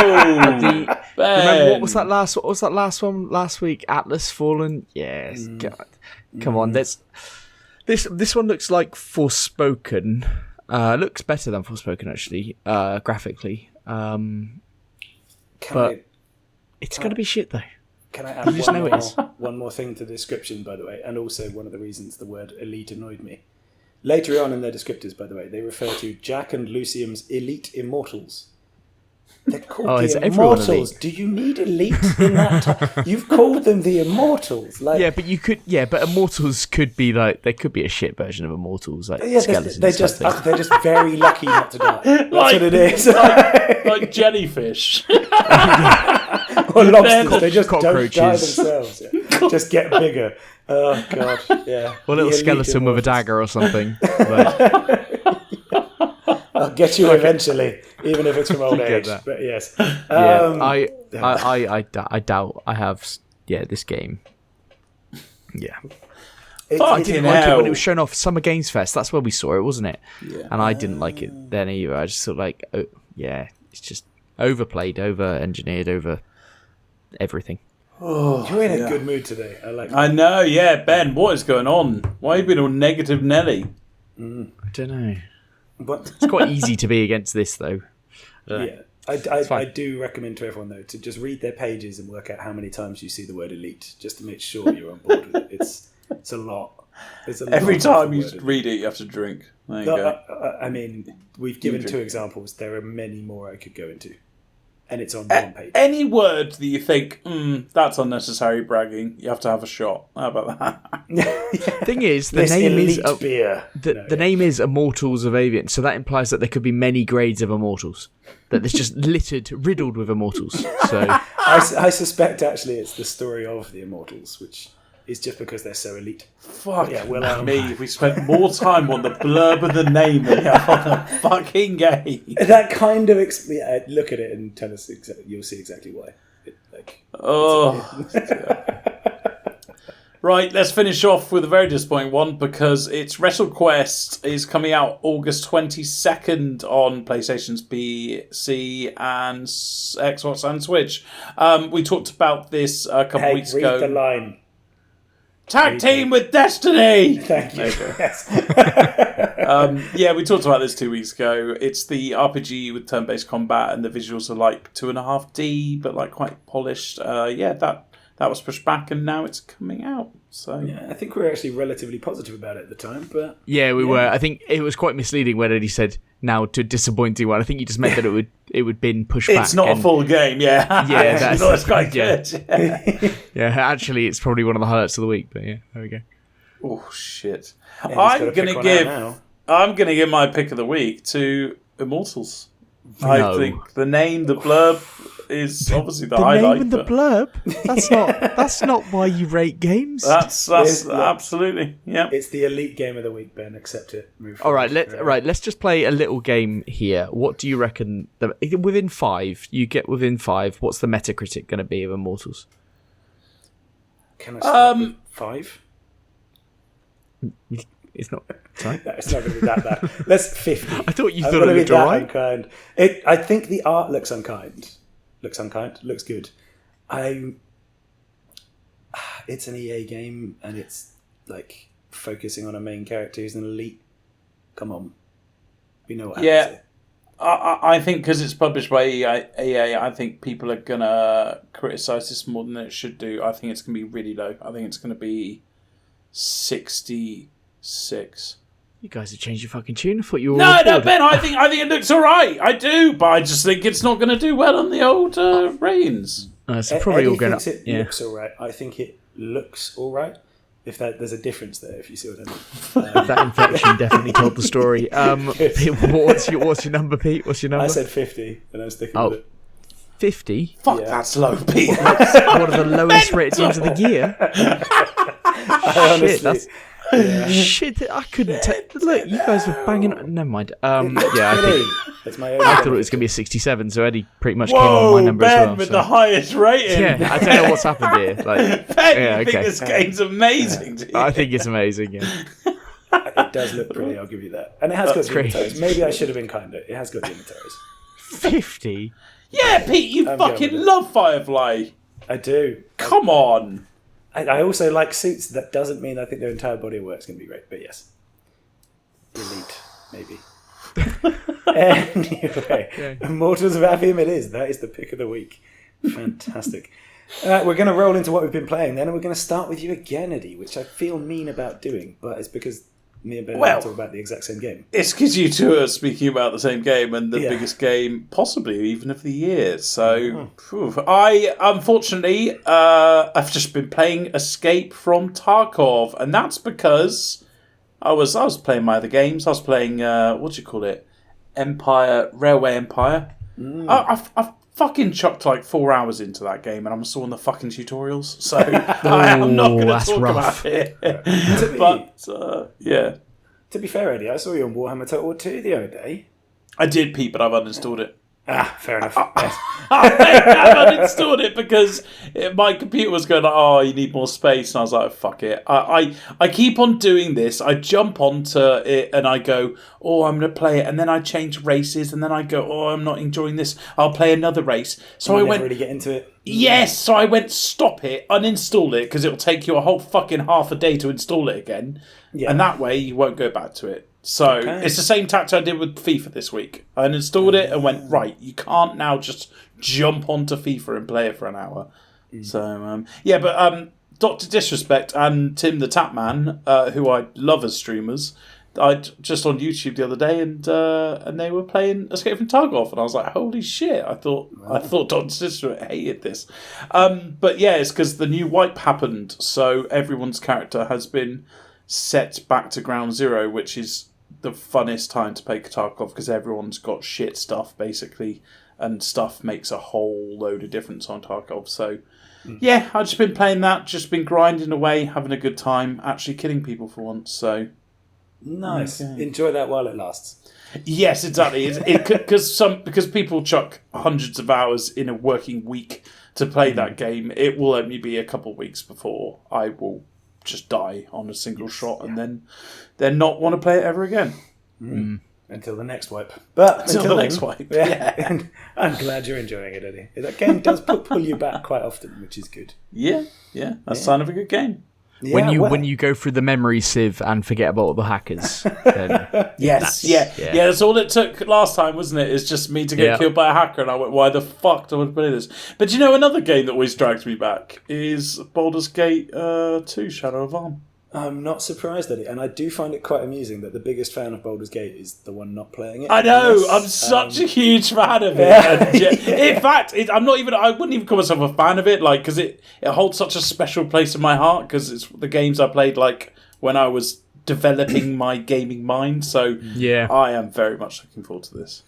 Remember what was that last one last week? Atlas Fallen. Yes. God. Come on. This one looks like Forspoken. Looks better than Forspoken actually, graphically. But it's going to be shit though. Can I add just know it is. one more thing to the description, by the way, and also one of the reasons the word elite annoyed me. Later on in their descriptors, by the way, they refer to Jack and Lucium's elite immortals. They're called the Immortals. Do you need elite in that time? You've called them the Immortals. Like, yeah, but you could. Yeah, but Immortals could be like they could be a shit version of Immortals, like skeletons. They're just very lucky not to die. That's what it is. like jellyfish. Or lobsters. They just don't die cockroaches. themselves. Yeah. Just get bigger. Oh god. Yeah. Or a little skeleton with a dagger or something. Like, I'll get you eventually, even if it's from old age. that. But yes. I doubt I have. Yeah, this game. Yeah. Fucking I didn't like it hell. when it was shown off Summer Games Fest. That's where we saw it, wasn't it? Yeah. And I didn't like it then either. I just thought like, oh, yeah, it's just overplayed, over-engineered, over everything. You're in a good mood today. I like that. I know, yeah. Ben, what is going on? Why have you been all negative Nelly? I don't know. But It's quite easy to be against this, though. yeah, I do recommend to everyone though to just read their pages and work out how many times you see the word elite, just to make sure you're on board with it. It's a lot. It's a Every lot time of you word. read it, you have to drink. There you No, go. I mean, we've given drink. 2 examples. There are many more I could go into, and it's on one page. Any word that you think, that's unnecessary bragging, you have to have a shot. How about that? Thing is, the This name elite is beer. the name is Immortals of Avian, so that implies that there could be many grades of Immortals. That there's just riddled with Immortals. So I suspect actually it's the story of the Immortals, which is just because they're so elite. Fuck Yeah, well, me. We spent more time on the blurb of the name than we have on the fucking game. That kind of look at it and tell us you'll see exactly why. Oh. Right, let's finish off with a very disappointing one because it's WrestleQuest is coming out August 22nd on PlayStation's PC and Xbox and Switch. We talked about this a couple weeks ago. Read the line. Tag team with Destiny! Thank you. Yes. Yeah, we talked about this 2 weeks ago. It's the RPG with turn-based combat and the visuals are like 2.5D, but like quite polished. That was pushed back and now it's coming out. So Yeah, I think we were actually relatively positive about it at the time, but Yeah, we were. I think it was quite misleading when he said now to disappointing one. I think you just meant that it would been pushed back. it's not a full game, yeah. Yeah, that's quite yeah. good. Yeah, actually, it's probably one of the highlights of the week. But yeah, there we go. Oh shit! yeah, he's gotta pick one out now. I'm gonna give my pick of the week to Immortals. I No. think the name, the blurb, is obviously the The highlight. name and the but blurb. That's not why you rate games. That's Look. absolutely, yeah. It's the elite game of the week, Ben. Accept it. Move All right, forward. let's just play a little game here. What do you reckon? Within 5, you get within 5. What's the Metacritic going to be of Immortals? Can I start with 5? It's not. Sorry, No, it's not going to be that bad. Let's 50. I thought you I'm thought gonna it be looked that alright. unkind. I think the art looks unkind. Looks good. It's an EA game, and it's like focusing on a main character who's an elite. Come on, we know what happens here. I think because it's published by EA, I think people are gonna criticize this more than it should do. I think it's gonna be really low. I think it's gonna be 66. You guys have changed your fucking tune. I thought you were. No, all aboard. Ben. I think it looks all right. I do, but I just think it's not going to do well on the old ratings. So probably Eddie all going up. thinks it Yeah. looks all right. I think it looks all right. If there's a difference there, if you see what I mean. That infection definitely told the story. Pete, what's your number, Pete? What's your number? I said 50, and I'm sticking Oh. with it. 50. Fuck, Yeah. that's low, Pete. One of the lowest rated games of the year. I honestly, Shit, that's shit. I couldn't take. Look, you guys were banging. Never mind. Yeah, I think. That's my own. I thought it was going to be a 67, so Eddie pretty much came on Whoa, my number Ben as well. with so. the highest rating. Yeah, I don't know what's happened here. Like, Ben, yeah, you think okay. this game's amazing, do you? I think it's amazing. Yeah. It does look pretty. I'll give you that. And it has got the great. toes. Maybe I should have been kinder. It has got the toes. 50. Yeah, Pete, you I'm fucking going with it. love Firefly. I do. Come on. I also like suits. That doesn't mean I think their entire body of work is going to be great. But yes, elite maybe. Anyway, Immortals of Avium it is. That is the pick of the week. Fantastic. We're going to roll into what we've been playing then, and we're going to start with you again, Eddie, which I feel mean about doing, but it's because me and Ben Well- talk about the exact same game. It's because you two are speaking about the same game and the Yeah. biggest game possibly even of the year. So, phew. I unfortunately I've just been playing Escape from Tarkov, and that's because I was playing my other games. I was playing what do you call it, Railway Empire. I've fucking chucked like 4 hours into that game, and I'm still on the fucking tutorials. So I'm not going to that's talk rough. about it. But yeah. To be fair, Eddie, I saw you on Warhammer Total War 2 the other day. I did, Pete, but I've uninstalled it. Fair enough. Yes. I uninstalled it because my computer was going like, oh, you need more space. And I was like, fuck it. I keep on doing this. I jump onto it and I go, oh, I'm going to play it. And then I change races. And then I go, oh, I'm not enjoying this. I'll play another race. So I never went, really get into it. yes. So I went, stop it, uninstall it, because it'll take you a whole fucking half a day to install it again. Yeah. And that way you won't go back to it. So Okay. it's the same tactic I did with FIFA this week. I uninstalled it and went, right, you can't now just jump onto FIFA and play it for an hour. So, but Dr. Disrespect and Tim the Tapman, who I love as streamers, I just on YouTube the other day and they were playing Escape from Tarkov, and I was like, holy shit, I thought Dr. Disrespect hated this. But yeah, it's because the new wipe happened, so everyone's character has been set back to ground zero, which is the funnest time to play Tarkov because everyone's got shit stuff basically, and stuff makes a whole load of difference on Tarkov. So yeah, I've just been playing that, just been grinding away, having a good time, actually killing people for once. So Nice. Okay. Enjoy that while it lasts. yes, exactly. Because people chuck hundreds of hours in a working week to play that game, it will only be a couple of weeks before I will just die on a single shot and then not want to play it ever again. Until the next wipe. But Until the next wipe. Yeah. And I'm glad you're enjoying it, Eddie. That game does pull you back quite often, which is good. Yeah. That's a sign of a good game. Yeah, when you go through the memory sieve and forget about all the hackers. Then Yes, that's all it took last time, wasn't it? It's just me to get killed by a hacker, and I went, why the fuck do I want to play this? But you know, another game that always drags me back is Baldur's Gate 2, Shadow of Arm. I'm not surprised at it, and I do find it quite amusing that the biggest fan of Baldur's Gate is the one not playing it. I know, I'm such a huge fan of it. In fact, I wouldn't even call myself a fan of it, like, because it holds such a special place in my heart, because it's the games I played, like, when I was developing my gaming mind, so I am very much looking forward to this.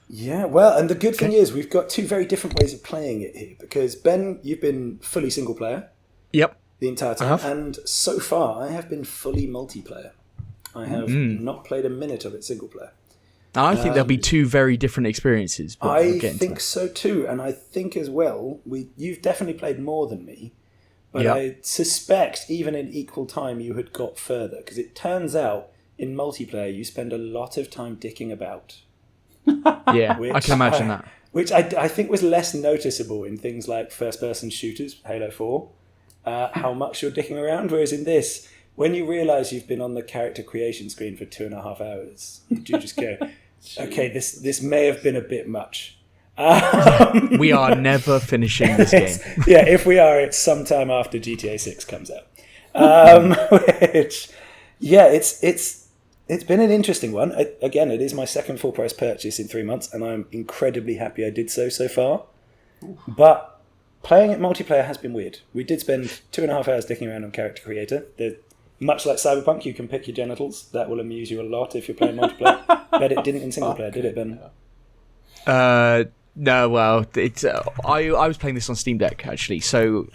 Yeah, well, and the good thing is we've got two very different ways of playing it here, because Ben, you've been fully single player. Yep. The entire time. And so far, I have been fully multiplayer. I have not played a minute of it single player. I think there'll be two very different experiences. But I think so too. And I think as well, you've definitely played more than me. But I suspect even in equal time you had got further. Because it turns out in multiplayer you spend a lot of time dicking about. Yeah, I can imagine that. Which I think was less noticeable in things like first-person shooters, Halo 4. How much you're dicking around, whereas in this, when you realise you've been on the character creation screen for 2.5 hours, you just go, okay, this may have been a bit much. We are never finishing this game. Yeah, if we are, it's sometime after GTA 6 comes out. It's been an interesting one. Again, it is my second full price purchase in 3 months, and I'm incredibly happy I did so far. But playing it multiplayer has been weird. We did spend 2.5 hours dicking around on Character Creator. Much like Cyberpunk, you can pick your genitals. That will amuse you a lot if you're playing multiplayer. But it didn't in single player, did it, Ben? No, well, I was playing this on Steam Deck, actually. So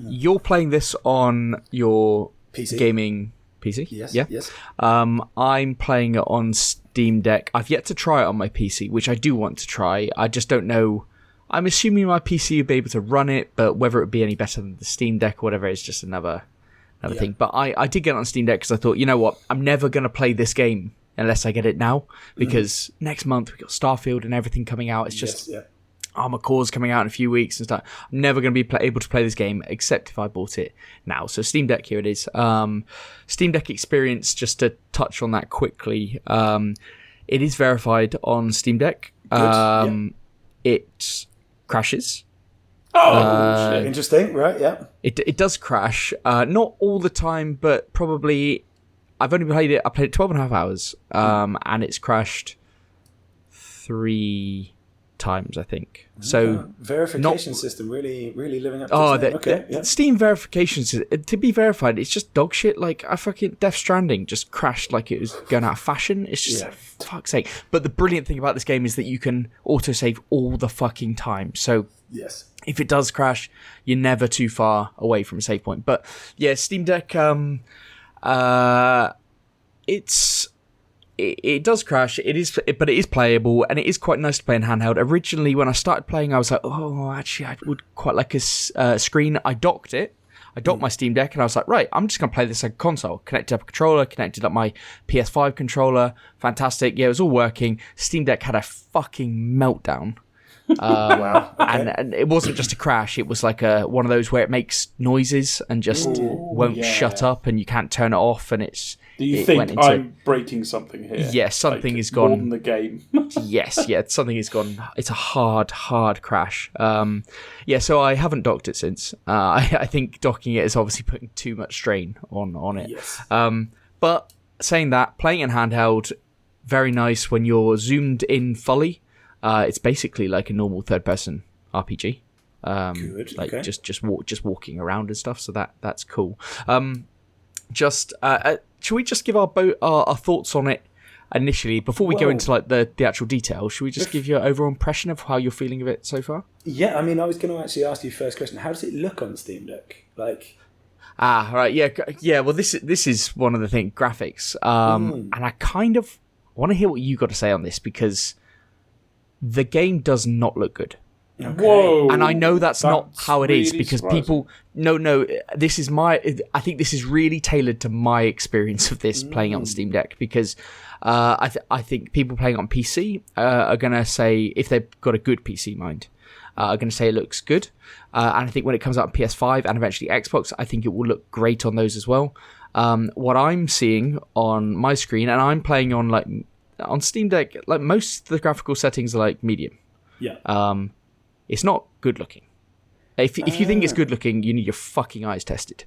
you're playing this on your PC. Gaming PC? Yes, yeah? yes. I'm playing it on Steam Deck. I've yet to try it on my PC, which I do want to try. I just don't know. I'm assuming my PC would be able to run it, but whether it would be any better than the Steam Deck or whatever is just another thing. But I did get it on Steam Deck because I thought, you know what, I'm never going to play this game unless I get it now, because next month we've got Starfield and everything coming out. It's just Armored Core's coming out in a few weeks and stuff. I'm never going to be able to play this game except if I bought it now. So Steam Deck, here it is. Steam Deck experience, just to touch on that quickly. It is verified on Steam Deck. It crashes. Shit. Interesting, right? Yeah. It does crash. Not all the time, but probably. I played it 12.5 hours, and it's crashed 3 times, I think. So verification system really living up to its name. The Steam verification system, to be verified, it's just dog shit. Like, I fucking Death Stranding just crashed like it was going out of fashion. It's just fuck's sake. But the brilliant thing about this game is that you can autosave all the fucking time. So if it does crash, you're never too far away from a save point. But yeah, Steam Deck, it does crash. But it is playable, and it is quite nice to play in handheld. Originally, when I started playing, I was like, oh, actually, I would quite like a screen. I docked my Steam Deck, and I was like, right, I'm just going to play this like a console. Connected up a controller, connected up my PS5 controller. Fantastic. Yeah, it was all working. Steam Deck had a fucking meltdown. Wow. Okay. And it wasn't just a crash. It was like one of those where it makes noises and just won't shut up, and you can't turn it off, and it's... Do you think I'm breaking something here? Yes, something is gone. More than the game. Yes, something is gone. It's a hard crash. So I haven't docked it since. I think docking it is obviously putting too much strain on it. Yes. But saying that, playing in handheld, very nice when you're zoomed in fully. It's basically like a normal third-person RPG. Good. Like okay. just walking around and stuff. So that's cool. Should we just give our thoughts on it initially before we go into like the actual details? Should we just give you an overall impression of how you're feeling of it so far? Yeah, I mean, I was going to actually ask you first question. How does it look on Steam Deck? Like, right, yeah. Well, this is one of the things, graphics, and I kind of want to hear what you got to say on this, because the game does not look good. Whoa! And I know that's not how it is, really because surprising. people. No. This is I think this is really tailored to my experience of this playing on Steam Deck, because I think people playing on PC are gonna say, if they've got a good PC mind, are gonna say it looks good. And I think when it comes out on PS5 and eventually Xbox, I think it will look great on those as well. What I'm seeing on my screen, and I'm playing on Steam Deck, like most of the graphical settings are like medium. Yeah. It's not good looking. If you think it's good looking, you need your fucking eyes tested.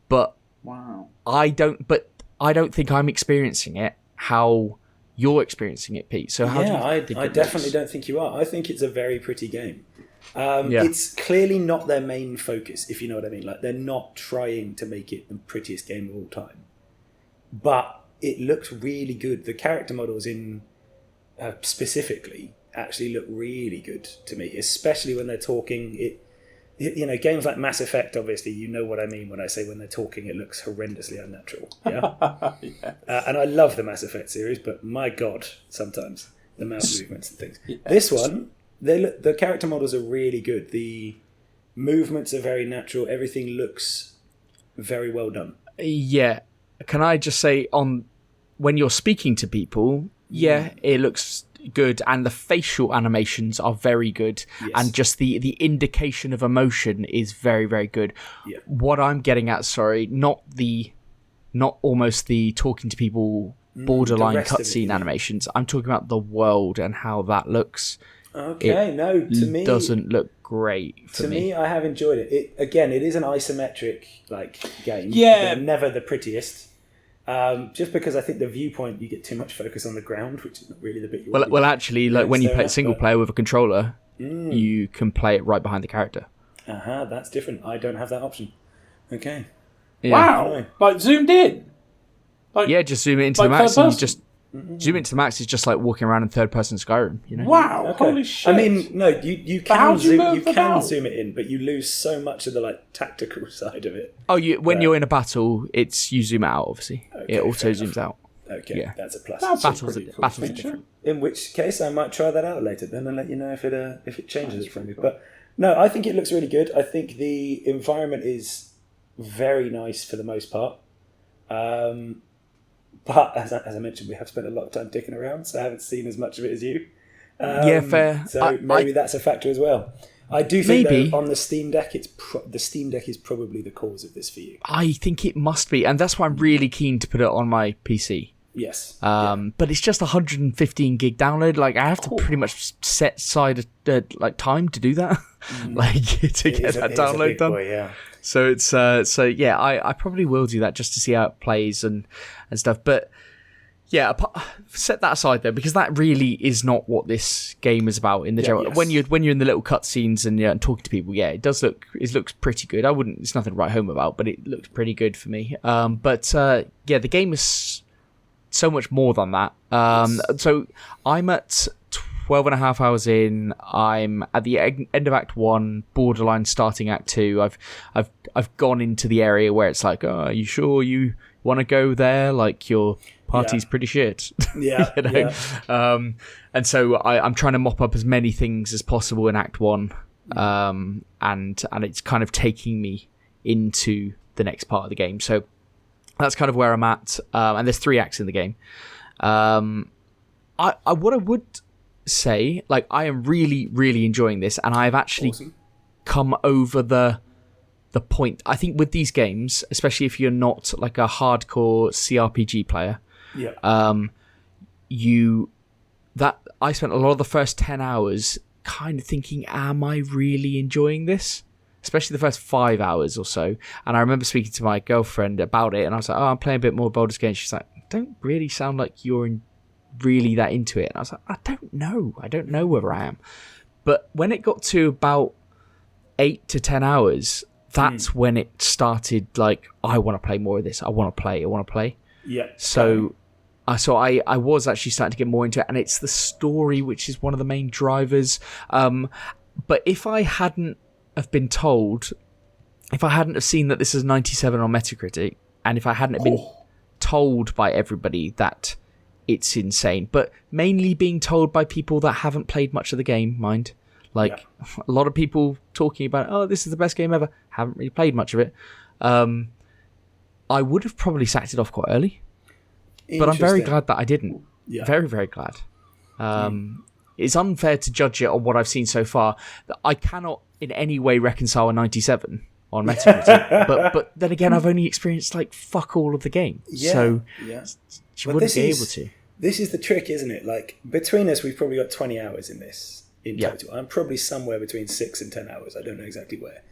But Wow. I don't think I'm experiencing it how you're experiencing it, Pete. So how do you think I it definitely looks? don't think you are. I think it's a very pretty game. Yeah. It's clearly not their main focus, if you know what I mean. Like, they're not trying to make it the prettiest game of all time. But it looks really good. The character models in specifically actually look really good to me, especially when they're talking. Games like Mass Effect, obviously, you know what I mean when I say when they're talking, it looks horrendously unnatural. Yeah. And I love the Mass Effect series, but my God, sometimes the mouse movements and things. Yeah. This one, the character models are really good. The movements are very natural. Everything looks very well done. Yeah. Can I just say, when you're speaking to people, it looks good, and the facial animations are very good, and just the indication of emotion is very, very good. Yeah. What I'm getting at, not almost the talking to people borderline the rest of it, cutscene yeah. animations. I'm talking about the world and how that looks. Okay, to me, doesn't look great for to me. I have enjoyed it. It is an isometric game. Yeah. They're never the prettiest. Just because I think the viewpoint, you get too much focus on the ground, which is not really the bit you want. Well, actually, when you play it single player with a controller, Mm. you can play it right behind the character. That's different. I don't have that option. Okay. Yeah. Wow! Like zoomed in. Like, Yeah, just zoom it into the Like max, third and you person? just zoom it to the max. Is just like walking around in third person Skyrim. You know. wow! Okay. Holy shit! I mean, no, you how can do you move you can about? zoom it in, but you lose so much of the tactical side of it. Oh, when you're in a battle, you zoom out. Obviously, Okay, it auto fair zooms enough. out. Okay, Yeah. that's a plus. That's Battles a pretty are- cool battles are feature. different. In which case, I might try that out later then and let you know if it changes it for me. But no, I think it looks really good. I think the environment is very nice for the most part. But as I mentioned, we have spent a lot of time dicking around, so I haven't seen as much of it as you. Yeah, fair. So maybe that's a factor as well. I do think Maybe. though, on the Steam Deck, the Steam Deck is probably the cause of this for you. I think it must be, and that's why I'm really keen to put it on my PC. Yes. But it's just 115 gig download. Like, I have to pretty much set aside time to do that, to get that download done. Boy, yeah. So it's I probably will do that just to see how it plays and stuff. But yeah, set that aside though, because that really is not what this game is about in the general. yes. When you're in the little cutscenes and talking to people, it looks pretty good. It's nothing to write home about, but it looks pretty good for me. The game is so much more than that. So I'm at 12 and a half hours in. I'm at the end of Act 1, borderline starting Act 2. I've gone into the area where it's like, oh, are you sure you want to go there? Like, your party's pretty shit. Yeah. Yeah. And so I'm trying to mop up as many things as possible in Act 1. And it's kind of taking me into the next part of the game. So that's kind of where I'm at. And there's 3 acts in the game. What I would say, I am really, really enjoying this, and I've actually come over the point. I think with these games, especially if you're not like a hardcore CRPG player, I spent a lot of the first 10 hours kind of thinking, am I really enjoying this? Especially the first 5 hours or so. And I remember speaking to my girlfriend about it, and I was like, oh, I'm playing a bit more Baldur's Gate. She's like, don't really sound like you're really that into it. And I was like, I don't know whether I am. But when it got to about 8 to 10 hours, that's when it started, I want to play more of this. I want to play. Yeah. So I was actually starting to get more into it, and it's the story which is one of the main drivers. But if I hadn't have been told, if I hadn't have seen that this is 97 on Metacritic, and if I hadn't have been told by everybody that it's insane, but mainly being told by people that haven't played much of the game, mind. Like a lot of people talking about, oh, this is the best game ever. Haven't really played much of it. I would have probably sacked it off quite early, but I'm very glad that I didn't. Yeah. Very, very glad. It's unfair to judge it on what I've seen so far. I cannot in any way reconcile a 97 on Metacritic, but then again, I've only experienced like fuck all of the game, so you wouldn't be able to. This is the trick, isn't it? Like between us, we've probably got 20 hours in this in total. I'm probably somewhere between 6 and 10 hours. I don't know exactly where.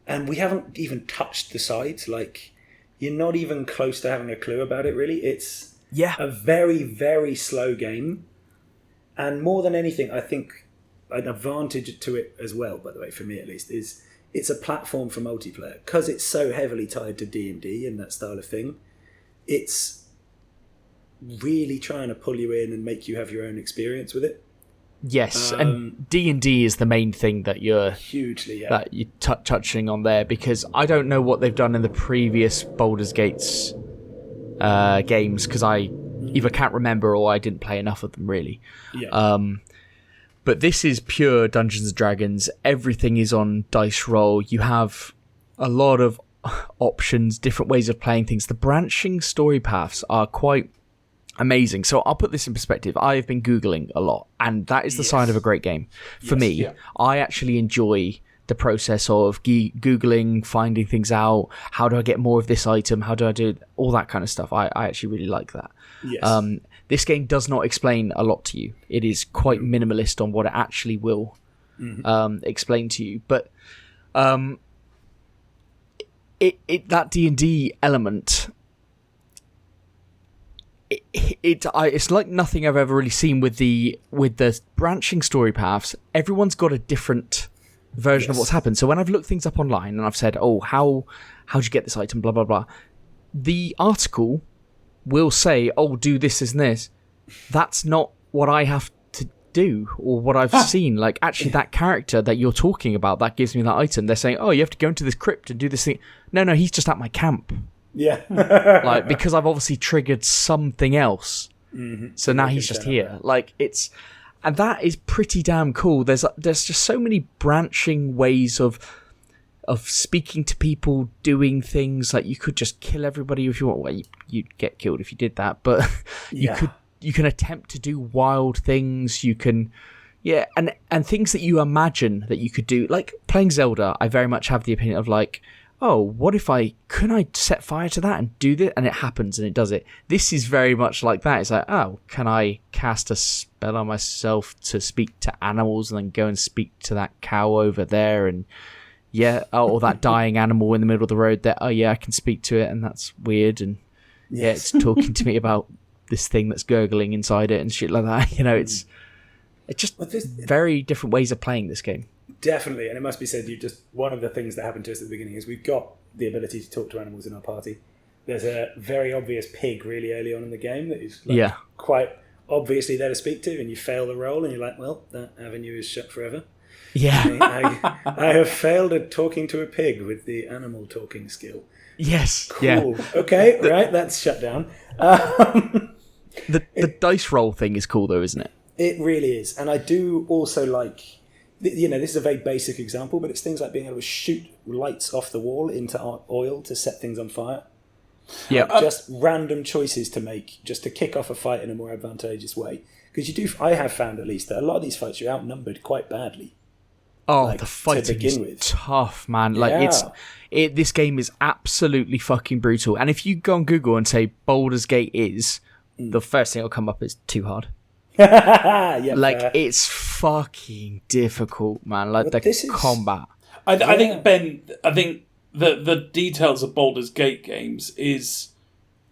And we haven't even touched the sides. Like you're not even close to having a clue about it. Really, it's a very, very slow game, and more than anything, I think an advantage to it as well. By the way, for me at least, is it's a platform for multiplayer because it's so heavily tied to D&D and that style of thing. It's really trying to pull you in and make you have your own experience with it. Yes, and D&D is the main thing that you're hugely that you're touching on there, because I don't know what they've done in the previous Baldur's Gates games, because I either can't remember or I didn't play enough of them really. But this is pure Dungeons & Dragons. Everything is on dice roll. You have a lot of options, different ways of playing things. The branching story paths are quite amazing. So I'll put this in perspective. I have been Googling a lot, and that is the sign of a great game. For me, I actually enjoy the process of Googling, finding things out. How do I get more of this item? How do I do all that kind of stuff? I actually really like that. This game does not explain a lot to you. It is quite minimalist on what it actually will explain to you. But that D&D element, it's like nothing I've ever really seen with the branching story paths. Everyone's got a different version of what's happened. So when I've looked things up online and I've said, oh, how'd you get this item, blah blah blah, the article will say, oh, do this and this. That's not what I have to do or what I've seen. Like, actually, that character that you're talking about that gives me that item, they're saying, oh, you have to go into this crypt and do this thing. No, he's just at my camp. Like, because I've obviously triggered something else. So now he's just here. Like, and that is pretty damn cool. There's just so many branching ways of speaking to people, doing things. Like, you could just kill everybody if you want. Well, you'd get killed if you did that, but you can attempt to do wild things. You can, and things that you imagine that you could do. Like playing Zelda, I very much have the opinion of like, oh, what if can I set fire to that and do this? And it happens and it does it. This is very much like that. It's like, oh, can I cast a spell on myself to speak to animals and then go and speak to that cow over there and or that dying animal in the middle of the road there. Oh yeah, I can speak to it and that's weird. And it's talking to me about this thing that's gurgling inside it and shit like that. You know, it's just very different ways of playing this game. Definitely, and it must be said, one of the things that happened to us at the beginning is we've got the ability to talk to animals in our party. There's a very obvious pig really early on in the game that is quite obviously there to speak to, and you fail the roll and you're like, well, that avenue is shut forever. I have failed at talking to a pig with the animal talking skill. Yes. Cool. Yeah. Okay, right, that's shut down. The dice roll thing is cool though, isn't it? It really is. And I do also like, this is a very basic example, but it's things like being able to shoot lights off the wall into oil to set things on fire. Yeah. Just random choices to make just to kick off a fight in a more advantageous way. Because I have found at least that a lot of these fights you're outnumbered quite badly. Oh, the fighting is tough, man. Like this game is absolutely fucking brutal. And if you go on Google and say Baldur's Gate is, the first thing that'll come up is too hard. It's fucking difficult, man. Like combat. I think, Ben, the details of Baldur's Gate games is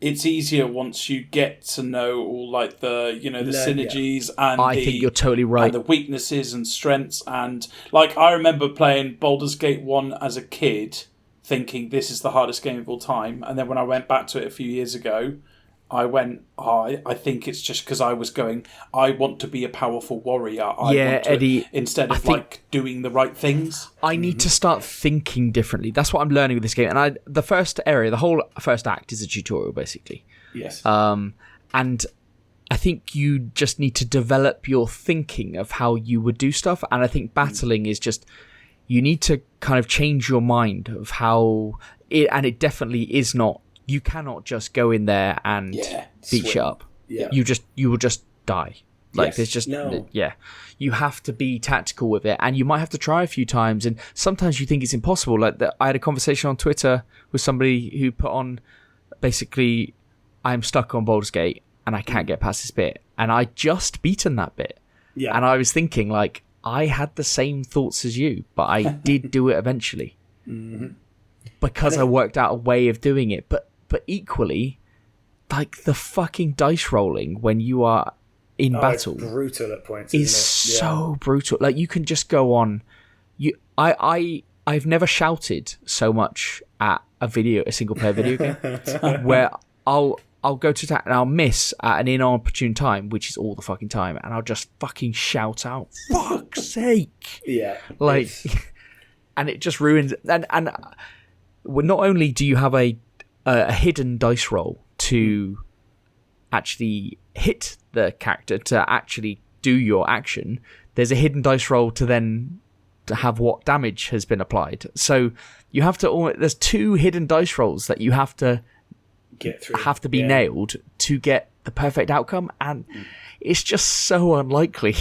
it's easier once you get to know all like the synergies and I think you're totally right. And the weaknesses and strengths, and like I remember playing Baldur's Gate 1 as a kid thinking this is the hardest game of all time, and then when I went back to it a few years ago I went, I think it's just because I was going, I want to be a powerful warrior. Eddie, instead of like doing the right things. I need to start thinking differently. That's what I'm learning with this game. And the first area, the whole first act is a tutorial, basically. Yes. And I think you just need to develop your thinking of how you would do stuff. And I think battling is just, you need to kind of change your mind of how it, and it definitely is not, you cannot just go in there and beat shit up. Yeah. You will just die. Like, Yes. there's just, No. you have to be tactical with it, and you might have to try a few times, and sometimes you think it's impossible. Like, I had a conversation on Twitter with somebody who put on, basically, I'm stuck on Baldur's Gate, and I can't get past this bit, and I just beaten that bit. Yeah. And I was thinking, like, I had the same thoughts as you, but I did do it eventually. Because I worked out a way of doing it. But equally, like, the fucking dice rolling when you are in battle it's brutal at points, is isn't it? so brutal. Like, you can just go on. I've never shouted so much at a single player video game where I'll go to attack and I'll miss at an inopportune time, which is all the fucking time, and I'll just fucking shout out, "Fuck's sake!" Yeah. Like, and it just ruins. And well, not only do you have a hidden dice roll to actually hit the character to actually do your action, there's a hidden dice roll to then to have what damage has been applied. So you have to. There's 2 hidden dice rolls that you have to get through. Have to be nailed to get the perfect outcome, and it's just so unlikely.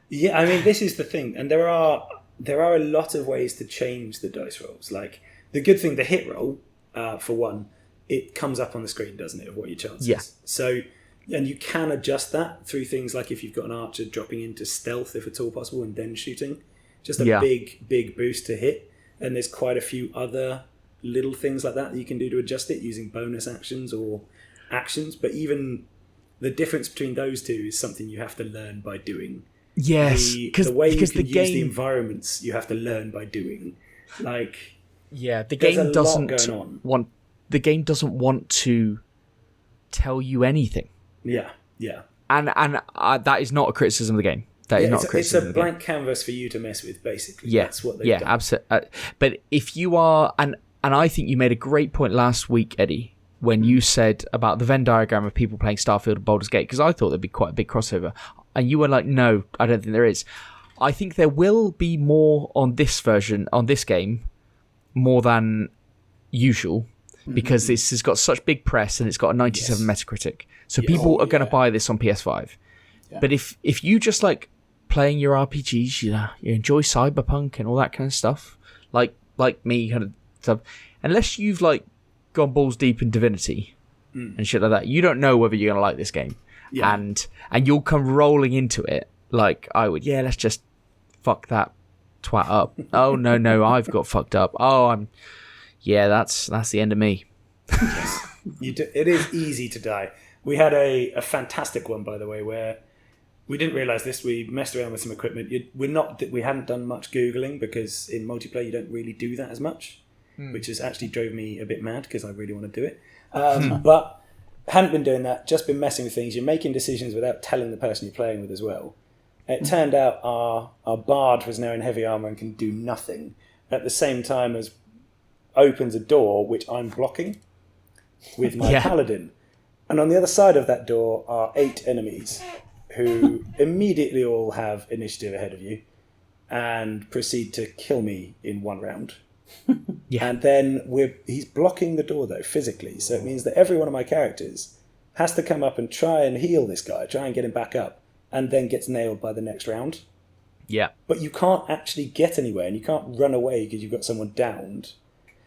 Yeah, I mean, this is the thing, and there are a lot of ways to change the dice rolls. Like, the good thing, the hit roll, for one, it comes up on the screen, doesn't it, of what your chances? Yeah. So, and you can adjust that through things like if you've got an archer dropping into stealth, if at all possible, and then shooting. Just a big boost to hit. And there's quite a few other little things like that you can do to adjust it using bonus actions or actions. But even the difference between those two is something you have to learn by doing. Yes, the way you can use the environments, you have to learn by doing. Like, the game doesn't want. The game doesn't want to tell you anything. Yeah. And that is not a criticism of the game. That is not a criticism. It's a blank canvas for you to mess with, basically. Yeah, that's what they've done. Absolutely. But if you are, and I think you made a great point last week, Eddie, when you said about the Venn diagram of people playing Starfield and Baldur's Gate, because I thought there'd be quite a big crossover, and you were like, "No, I don't think there is." I think there will be more on this version, on this game, more than usual, because this has got such big press and it's got a 97 Metacritic. So people are going to buy this on PS5. Yeah. But if you just like playing your RPGs, you enjoy Cyberpunk and all that kind of stuff, like me kind of stuff, unless you've like gone balls deep in Divinity and shit like that, you don't know whether you're going to like this game. Yeah. And you'll come rolling into it like I would. Yeah, let's just fuck that twat up. Oh no, I've got fucked up. Oh, that's the end of me. It is easy to die. We had a fantastic one, by the way, where we didn't realise this. We messed around with some equipment. We hadn't done much Googling, because in multiplayer you don't really do that as much, which has actually drove me a bit mad because I really want to do it. But hadn't been doing that, just been messing with things. You're making decisions without telling the person you're playing with as well. It turned out our bard was now in heavy armour and can do nothing at the same time as opens a door which I'm blocking with my paladin. And on the other side of that door are 8 enemies who immediately all have initiative ahead of you and proceed to kill me in one round. And then he's blocking the door, though, physically. So it means that every one of my characters has to come up and try and heal this guy, try and get him back up, and then gets nailed by the next round. Yeah. But you can't actually get anywhere, and you can't run away because you've got someone downed.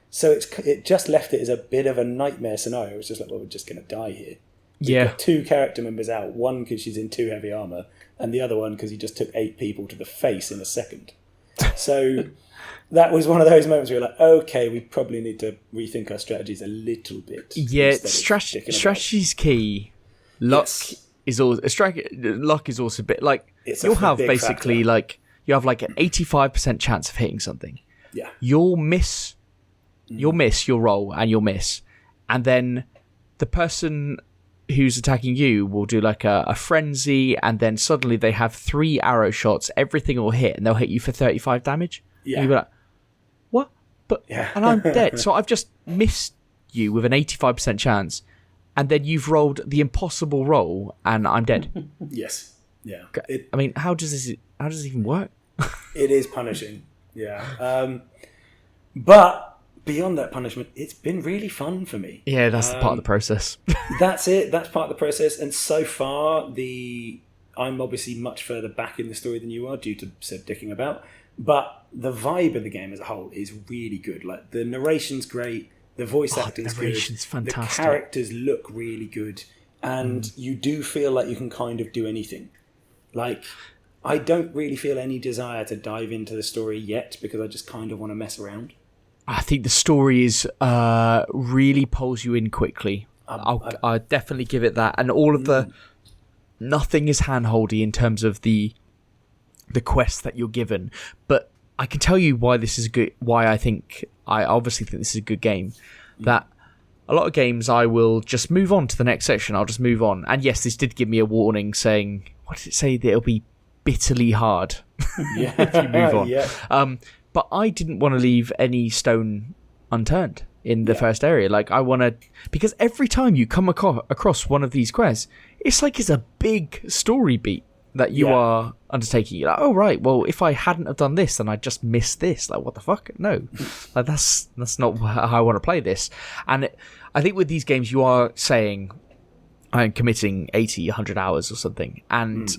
So it just left it as a bit of a nightmare scenario. It's just like, well, we're just going to die here. We've got 2 character members out, one because she's in 2 heavy armour, and the other one because he just took 8 people to the face in a second. So that was one of those moments where you're like, okay, we probably need to rethink our strategies a little bit. Yeah, strategy's key. Luck is also a bit like, you'll have basically factor. Like you have like an 85% chance of hitting something. Yeah, you'll miss your roll and you'll miss, and then the person who's attacking you will do like a frenzy, and then suddenly they have 3 arrow shots, everything will hit, and they'll hit you for 35 damage. Yeah. And you'll be like, what? But and I'm dead. So I've just missed you with an 85% chance, and then you've rolled the impossible roll, and I'm dead. Yes. Yeah. I mean, how does this even work? It is punishing. Yeah. But beyond that punishment, it's been really fun for me. Yeah, that's the part of the process. That's it. That's part of the process. And so far, I'm obviously much further back in the story than you are due to said dicking about. But the vibe of the game as a whole is really good. Like, the narration's great. The voice acting's good. Fantastic. The characters look really good. And you do feel like you can kind of do anything. Like, I don't really feel any desire to dive into the story yet because I just kind of want to mess around. I think the story is really pulls you in quickly. I'll definitely give it that. And all of the... Nothing is handholdy in terms of the quest that you're given. But I can tell you why this is good. Why I obviously think this is a good game. That a lot of games I will just move on to the next section. I'll just move on. And yes, this did give me a warning saying, what did it say? That it'll be bitterly hard if you move on. Yeah. But I didn't want to leave any stone unturned in the first area. Like, I want to... Because every time you come across one of these quests, it's like it's a big story beat that you are undertaking. You're like, oh, right, well, if I hadn't have done this, then I'd just miss this. Like, what the fuck? No. Like, that's not how I want to play this. And I think with these games, you are saying, I'm committing 80, 100 hours or something. And...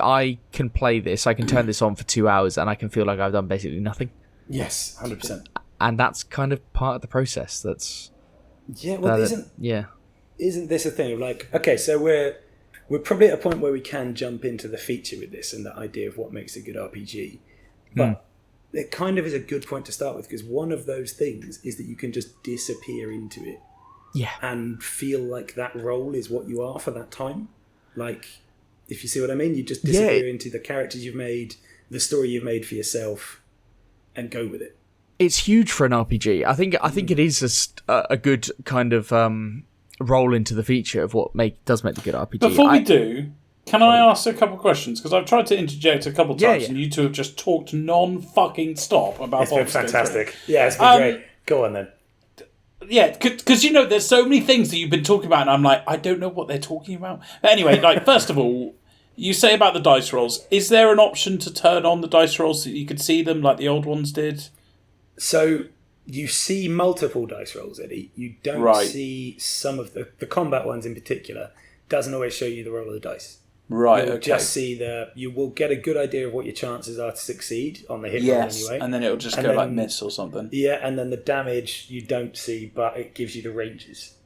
I can play this, I can turn this on for 2 hours, and I can feel like I've done basically nothing. Yes, 100%. And that's kind of part of the process. That's isn't this a thing of like, okay, so we're probably at a point where we can jump into the feature with this and the idea of what makes a good RPG, but it kind of is a good point to start with because one of those things is that you can just disappear into it, and feel like that role is what you are for that time, like. If you see what I mean, you just disappear into the characters you've made, the story you've made for yourself, and go with it. It's huge for an RPG. I think it is a good kind of roll into the feature of what does make the good RPG. Before we do, can I ask a couple of questions? Because I've tried to interject a couple of times, and you two have just talked non-fucking stop about. It's been fantastic. Yeah, it's been great. Go on then. Yeah, because there's so many things that you've been talking about, and I'm like, I don't know what they're talking about. But anyway, like, first of all, you say about the dice rolls. Is there an option to turn on the dice rolls so you could see them like the old ones did? So you see multiple dice rolls, Eddie. You don't see some of the combat ones in particular. Doesn't always show you the roll of the dice. Right, You'll okay. just see you will get a good idea of what your chances are to succeed on the hit roll anyway. And then it'll just go like miss or something. Yeah, and then the damage you don't see, but it gives you the ranges.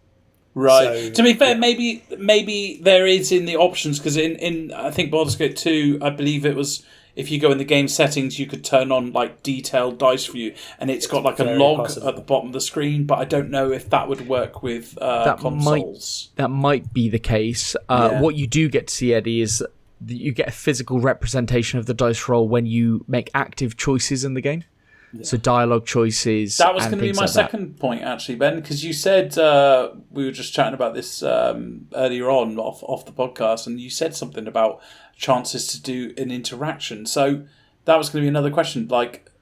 Right. So, to be fair, maybe there is in the options, because in I think Baldur's Gate 2, I believe it was, if you go in the game settings, you could turn on like detailed dice view, and it's got like a log at the bottom of the screen, but I don't know if that would work with consoles. That might be the case. What you do get to see, Eddie, is that you get a physical representation of the dice roll when you make active choices in the game. Yeah. So dialogue choices. That was going to be my second point, actually, Ben, because you said we were just chatting about this earlier on off the podcast, and you said something about chances to do an interaction. So that was going to be another question. Like,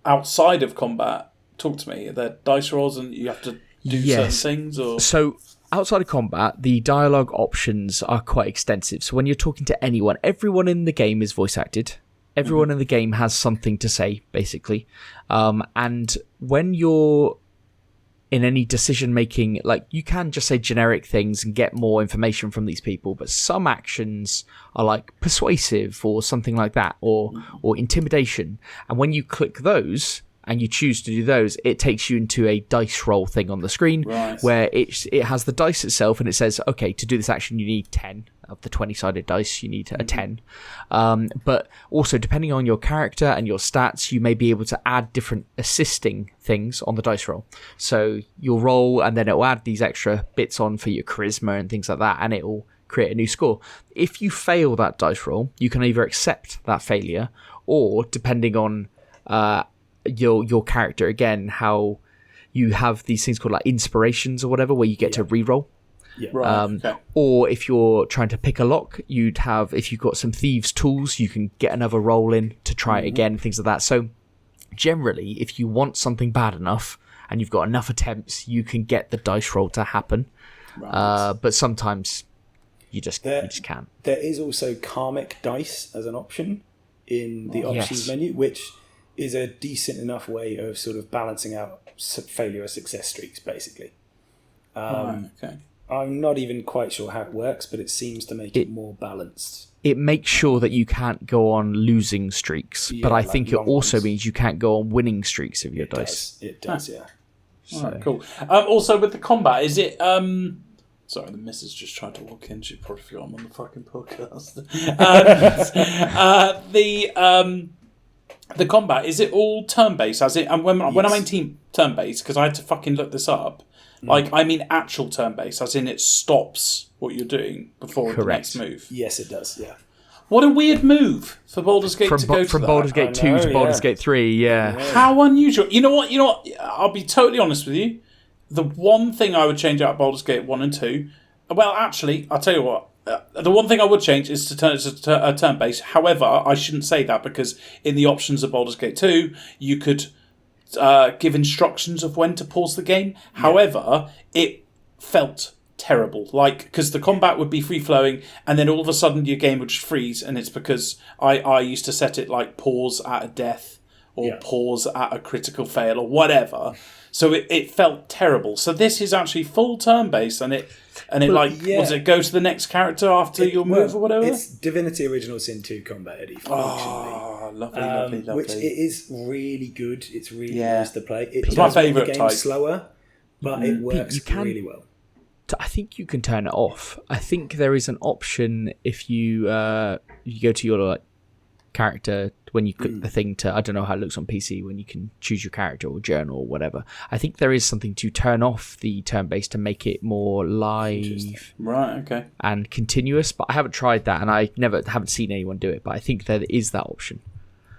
outside of combat, talk to me. Are there dice rolls and you have to do certain things? Or so outside of combat, the dialogue options are quite extensive. So when you're talking to anyone, everyone in the game is voice acted. Everyone in the game has something to say, basically. And when you're in any decision-making, like, you can just say generic things and get more information from these people, but some actions are, like, persuasive or something like that, or intimidation. And when you click those and you choose to do those, it takes you into a dice roll thing on the screen, where it has the dice itself, and it says, okay, to do this action, you need 10. Of the 20-sided dice, you need a 10. But also, depending on your character and your stats, you may be able to add different assisting things on the dice roll. So you'll roll, and then it'll add these extra bits on for your charisma and things like that, and it'll create a new score. If you fail that dice roll, you can either accept that failure, or depending on your character, again, how you have these things called like inspirations or whatever, where you get to re-roll. Yeah. Or if you're trying to pick a lock, if you've got some thieves' tools, you can get another roll in to try it again, things like that. So generally, if you want something bad enough and you've got enough attempts, you can get the dice roll to happen. Right. But sometimes you just can't. There is also karmic dice as an option in the options menu, which is a decent enough way of sort of balancing out failure or success streaks, basically. Okay. I'm not even quite sure how it works, but it seems to make it more balanced. It makes sure that you can't go on losing streaks, but I think it also means you can't go on winning streaks of your dice. It does, yeah. Alright, cool. Also, with the combat, is it... Sorry, the missus just tried to walk in. She probably forgot I'm on the fucking podcast. The combat, is it all turn-based? And when I mean team turn-based, because I had to fucking look this up, I mean actual turn-based, as in it stops what you're doing before the next move. Yes, it does, yeah. What a weird move for Baldur's Gate to go from Baldur's Gate 2 to Baldur's Gate 3, yeah. How unusual. You know what? I'll be totally honest with you. The one thing I would change out of Baldur's Gate 1 and 2... Well, actually, I'll tell you what. The one thing I would change is to turn it to a turn-based. However, I shouldn't say that because in the options of Baldur's Gate 2, you could give instructions of when to pause the game. Yeah. However, it felt terrible. Because the combat would be free-flowing and then all of a sudden your game would just freeze, and it's because I used to set it pause at a death or pause at a critical fail or whatever. So it felt terrible. So this is actually full turn-based, and it does it go to the next character after your move or whatever? It's Divinity Original Sin 2 combat, Eddie, functionally. Oh, lovely. Which it is really good. It's really nice to play. It's my favourite type. Slower, but it works really well. I think you can turn it off. I think there is an option if you go to your character when you click the thing to, I don't know how it looks on PC, when you can choose your character or journal or whatever. I think there is something to turn off the turn-based to make it more live, right? Okay, and continuous. But I haven't tried that, and I haven't seen anyone do it. But I think there is that option.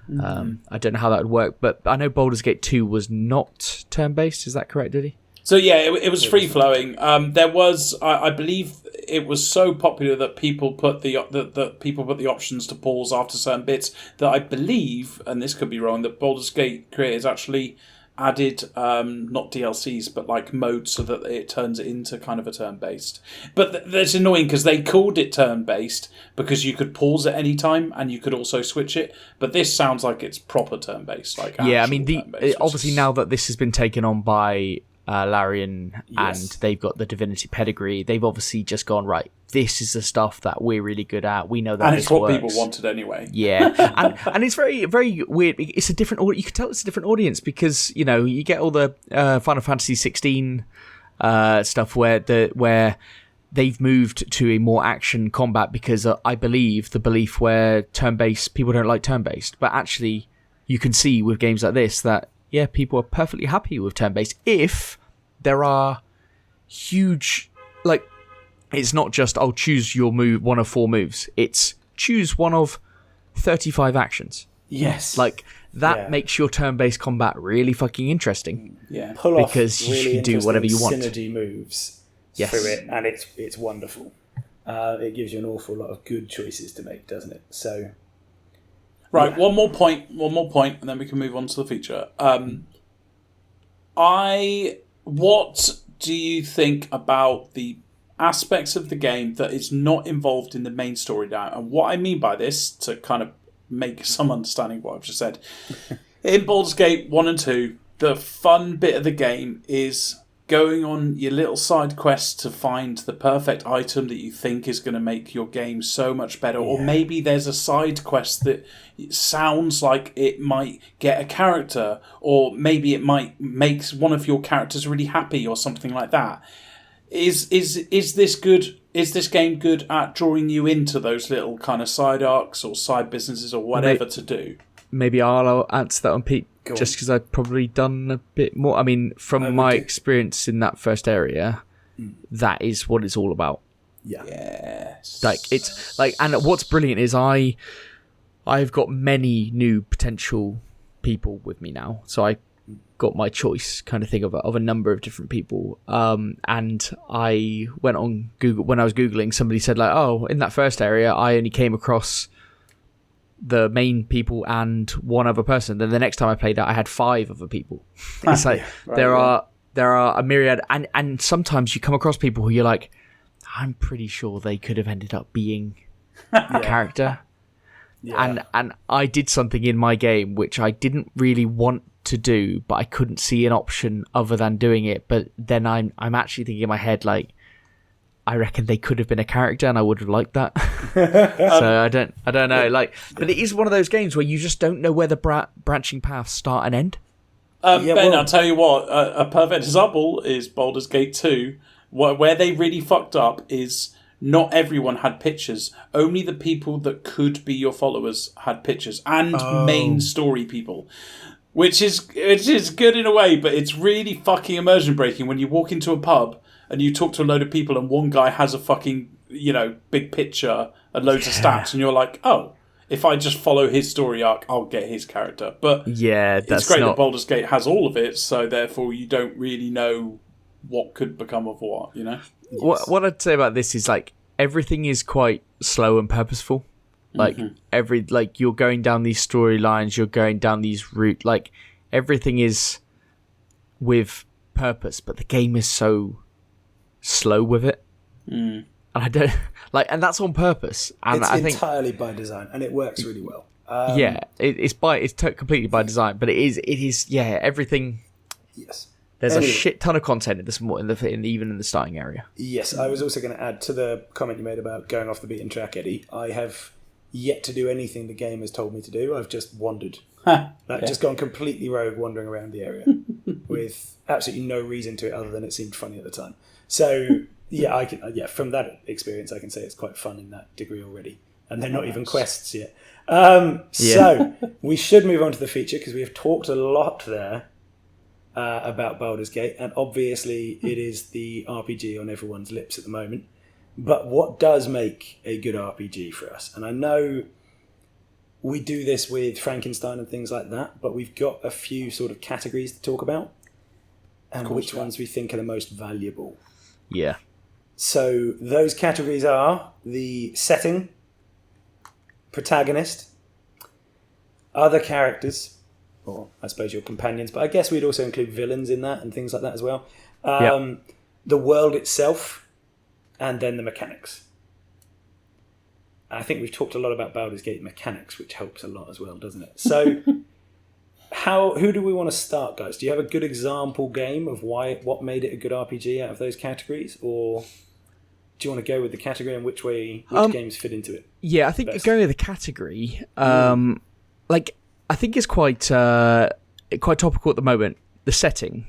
I don't know how that would work, but I know Baldur's Gate 2 was not turn-based. Is that correct, Diddy? So yeah, it was free flowing. There was, I believe, it was so popular that people put the options to pause after certain bits that I believe, and this could be wrong, that Baldur's Gate creators actually added not DLCs but modes so that it turns it into kind of a turn based. But that's annoying because they called it turn based because you could pause at any time and you could also switch it. But this sounds like it's proper turn based. I mean, obviously now that this has been taken on by Larian, and they've got the Divinity pedigree, they've obviously just gone, right, this is the stuff that we're really good at, we know that, and it's what people wanted anyway. And it's very, very weird. It's a different, you can tell it's a different audience because you get all the Final Fantasy 16 stuff where they've moved to a more action combat because I believe the belief where turn-based, people don't like turn-based, but actually you can see with games like this that people are perfectly happy with turn-based if there are huge, it's not just, I'll choose your move, one of 4 moves. It's choose one of 35 actions. Yes. That makes your turn-based combat really fucking interesting. Yeah. Pull because off really you can do whatever you want. Synergy moves through it, and it's wonderful. It gives you an awful lot of good choices to make, doesn't it? So... Right, one more point, and then we can move on to the feature. What do you think about the aspects of the game that is not involved in the main story now? And what I mean by this, to kind of make some understanding of what I've just said, in Baldur's Gate 1 and 2, the fun bit of the game is going on your little side quests to find the perfect item that you think is going to make your game so much better. Or maybe there's a side quest that sounds like it might get a character, or maybe it might make one of your characters really happy or something like that. Is this good? Is this game good at drawing you into those little kind of side arcs or side businesses or whatever to do? Maybe I'll answer that on Pete, just because I've probably done a bit more. I mean, from my experience in that first area, that is what it's all about. Yeah. Yes. And what's brilliant is I've got many new potential people with me now, so I got my choice kind of thing of a number of different people. And I went on Google when I was Googling. Somebody said in that first area, I only came across the main people and one other person. Then the next time I played that, I had 5 other people. It's there are there are a myriad, and sometimes you come across people who you're like, I'm pretty sure they could have ended up being a character. Yeah. And I did something in my game which I didn't really want to do, but I couldn't see an option other than doing it. But then I'm actually thinking in my head, like, I reckon they could have been a character and I would have liked that. So I don't know. Like, but it is one of those games where you just don't know where the branching paths start and end. Ben, I'll tell you what, a perfect example is Baldur's Gate 2, where they really fucked up is not everyone had pictures. Only the people that could be your followers had pictures, and main story people. Which is good in a way, but it's really fucking immersion breaking when you walk into a pub and you talk to a load of people and one guy has a fucking, big picture and loads of stats, and you're like, oh, if I just follow his story arc, I'll get his character. But it's great that Baldur's Gate has all of it, so therefore you don't really know what could become of what, Yes. What I'd say about this is, like, everything is quite slow and purposeful. Like, you're going down these storylines, you're going down these routes, like, everything is with purpose, but the game is so slow with it. And I don't, like, and that's on purpose. And it's I think entirely by design, and it works really well. It's completely by design, but it is everything. Yes. There's a shit ton of content even in the starting area. Yes, I was also going to add to the comment you made about going off the beaten track, Eddie. I have yet to do anything the game has told me to do. I've just wandered. Just gone completely rogue, wandering around the area with absolutely no reason to it other than it seemed funny at the time. So, from that experience, I can say it's quite fun in that degree already. And they're not even quests yet. So, we should move on to the feature because we have talked a lot there about Baldur's Gate, and obviously it is the RPG on everyone's lips at the moment. But what does make a good RPG for us? And I know we do this with Frankenstein and things like that, but we've got a few sort of categories to talk about, and which ones we think are the most valuable. Yeah. So those categories are the setting, protagonist, other characters, or I suppose your companions, but I guess we'd also include villains in that and things like that as well. The world itself, and then the mechanics. I think we've talked a lot about Baldur's Gate mechanics, which helps a lot as well, doesn't it? So, who do we want to start, guys? Do you have a good example game of what made it a good RPG out of those categories, or do you want to go with the category and which games fit into it? Yeah, I think going with the category, I think it's quite topical at the moment. The setting,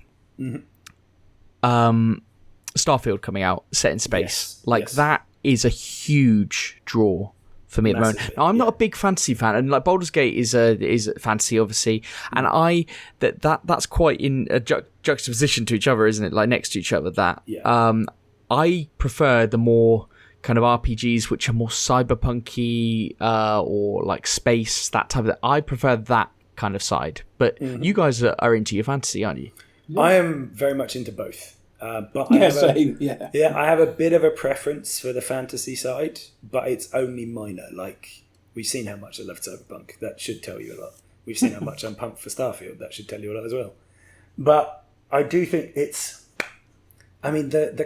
Starfield coming out, set in space, that is a huge draw for me at the moment. Now, I'm not a big fantasy fan, and like Baldur's Gate is fantasy, obviously, and that's quite in a juxtaposition to each other, isn't it? Like next to each other. I prefer the more kind of RPGs which are more cyberpunky or like space, that type of. I prefer that kind of side, but you guys are into your fantasy, aren't you? I am very much into both. But I have a bit of a preference for the fantasy side, but it's only minor. Like, we've seen how much I love Cyberpunk. That should tell you a lot. We've seen how much I'm pumped for Starfield. That should tell you a lot as well. But I do think the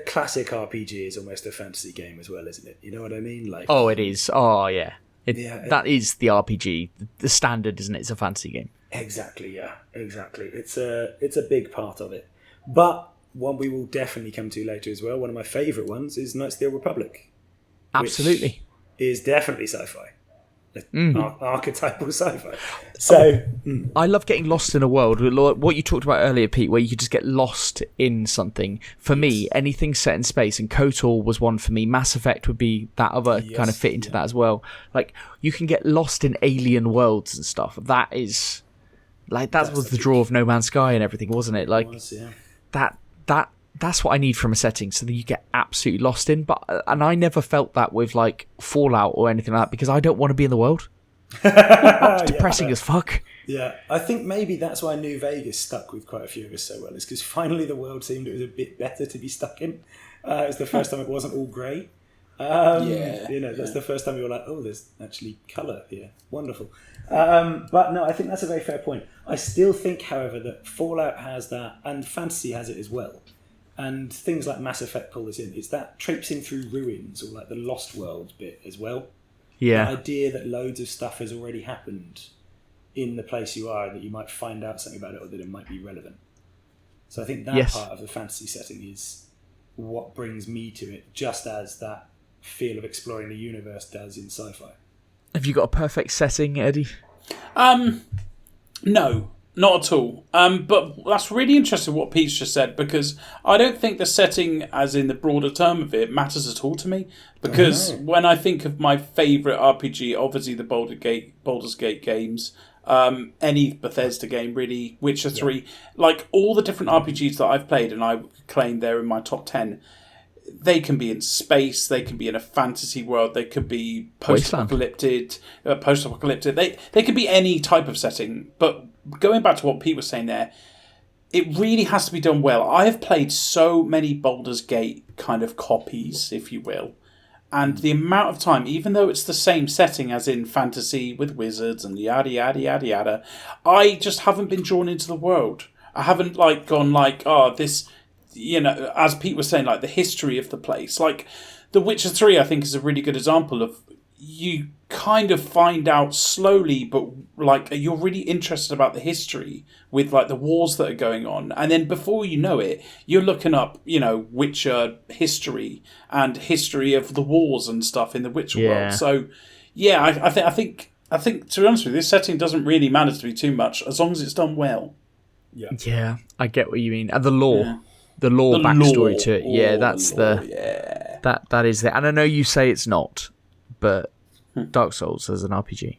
classic RPG is almost a fantasy game as well, isn't it? You know what I mean? Like, oh, it is. Oh, yeah. That is the RPG. The standard, isn't it? It's a fantasy game. Exactly. Yeah. Exactly. It's a big part of it. But one we will definitely come to later as well. One of my favourite ones is Knights of the Old Republic. Absolutely. Is definitely sci-fi. Archetypal sci-fi. So I love getting lost in a world. What you talked about earlier, Pete, where you could just get lost in something. For me, anything set in space, and KOTOR was one for me. Mass Effect would be that other kind of fit into that as well. Like, you can get lost in alien worlds and stuff. That is, like, that was the draw of No Man's Sky and everything, wasn't it? Like, that's what I need from a setting, so that you get absolutely lost in. And I never felt that with like Fallout or anything like that, because I don't want to be in the world. It's depressing as fuck. Yeah, I think maybe that's why New Vegas stuck with quite a few of us so well, is because finally the world seemed it was a bit better to be stuck in. It was the first time it wasn't all grey. That's the first time you were like, oh, there's actually colour here. Wonderful. But no, I think that's a very fair point. I still think, however, that Fallout has that, and fantasy has it as well. And things like Mass Effect pull this in. It's that traipsing through ruins, or like the Lost World bit as well. Yeah. The idea that loads of stuff has already happened in the place you are, and that you might find out something about it, or that it might be relevant. So I think that part of the fantasy setting is what brings me to it, just as that feel of exploring the universe does in sci-fi. Have you got a perfect setting, Eddie? No, not at all. But that's really interesting what Pete's just said, because I don't think the setting, as in the broader term of it, matters at all to me. Because when I think of my favourite RPG, obviously the Baldur's Gate games, any Bethesda game really, Witcher 3, like all the different RPGs that I've played, and I claim they're in my top 10, they can be in space, they can be in a fantasy world, they could be post-apocalyptic. They could be any type of setting. But going back to what Pete was saying there, it really has to be done well. I have played so many Baldur's Gate kind of copies, if you will, and the amount of time, even though it's the same setting as in fantasy with wizards and yada yada yada yada, I just haven't been drawn into the world. I haven't gone this. As Pete was saying, like the history of the place. Like The Witcher 3, I think, is a really good example of you kind of find out slowly, but like you're really interested about the history with like the wars that are going on. And then before you know it, you're looking up, Witcher history and history of the wars and stuff in the Witcher world. So, yeah, I think to be honest with you, this setting doesn't really matter to me too much as long as it's done well. Yeah, I get what you mean. And the lore. Yeah. The backstory to it, that's that is it. And I know you say it's not, but Dark Souls as an RPG.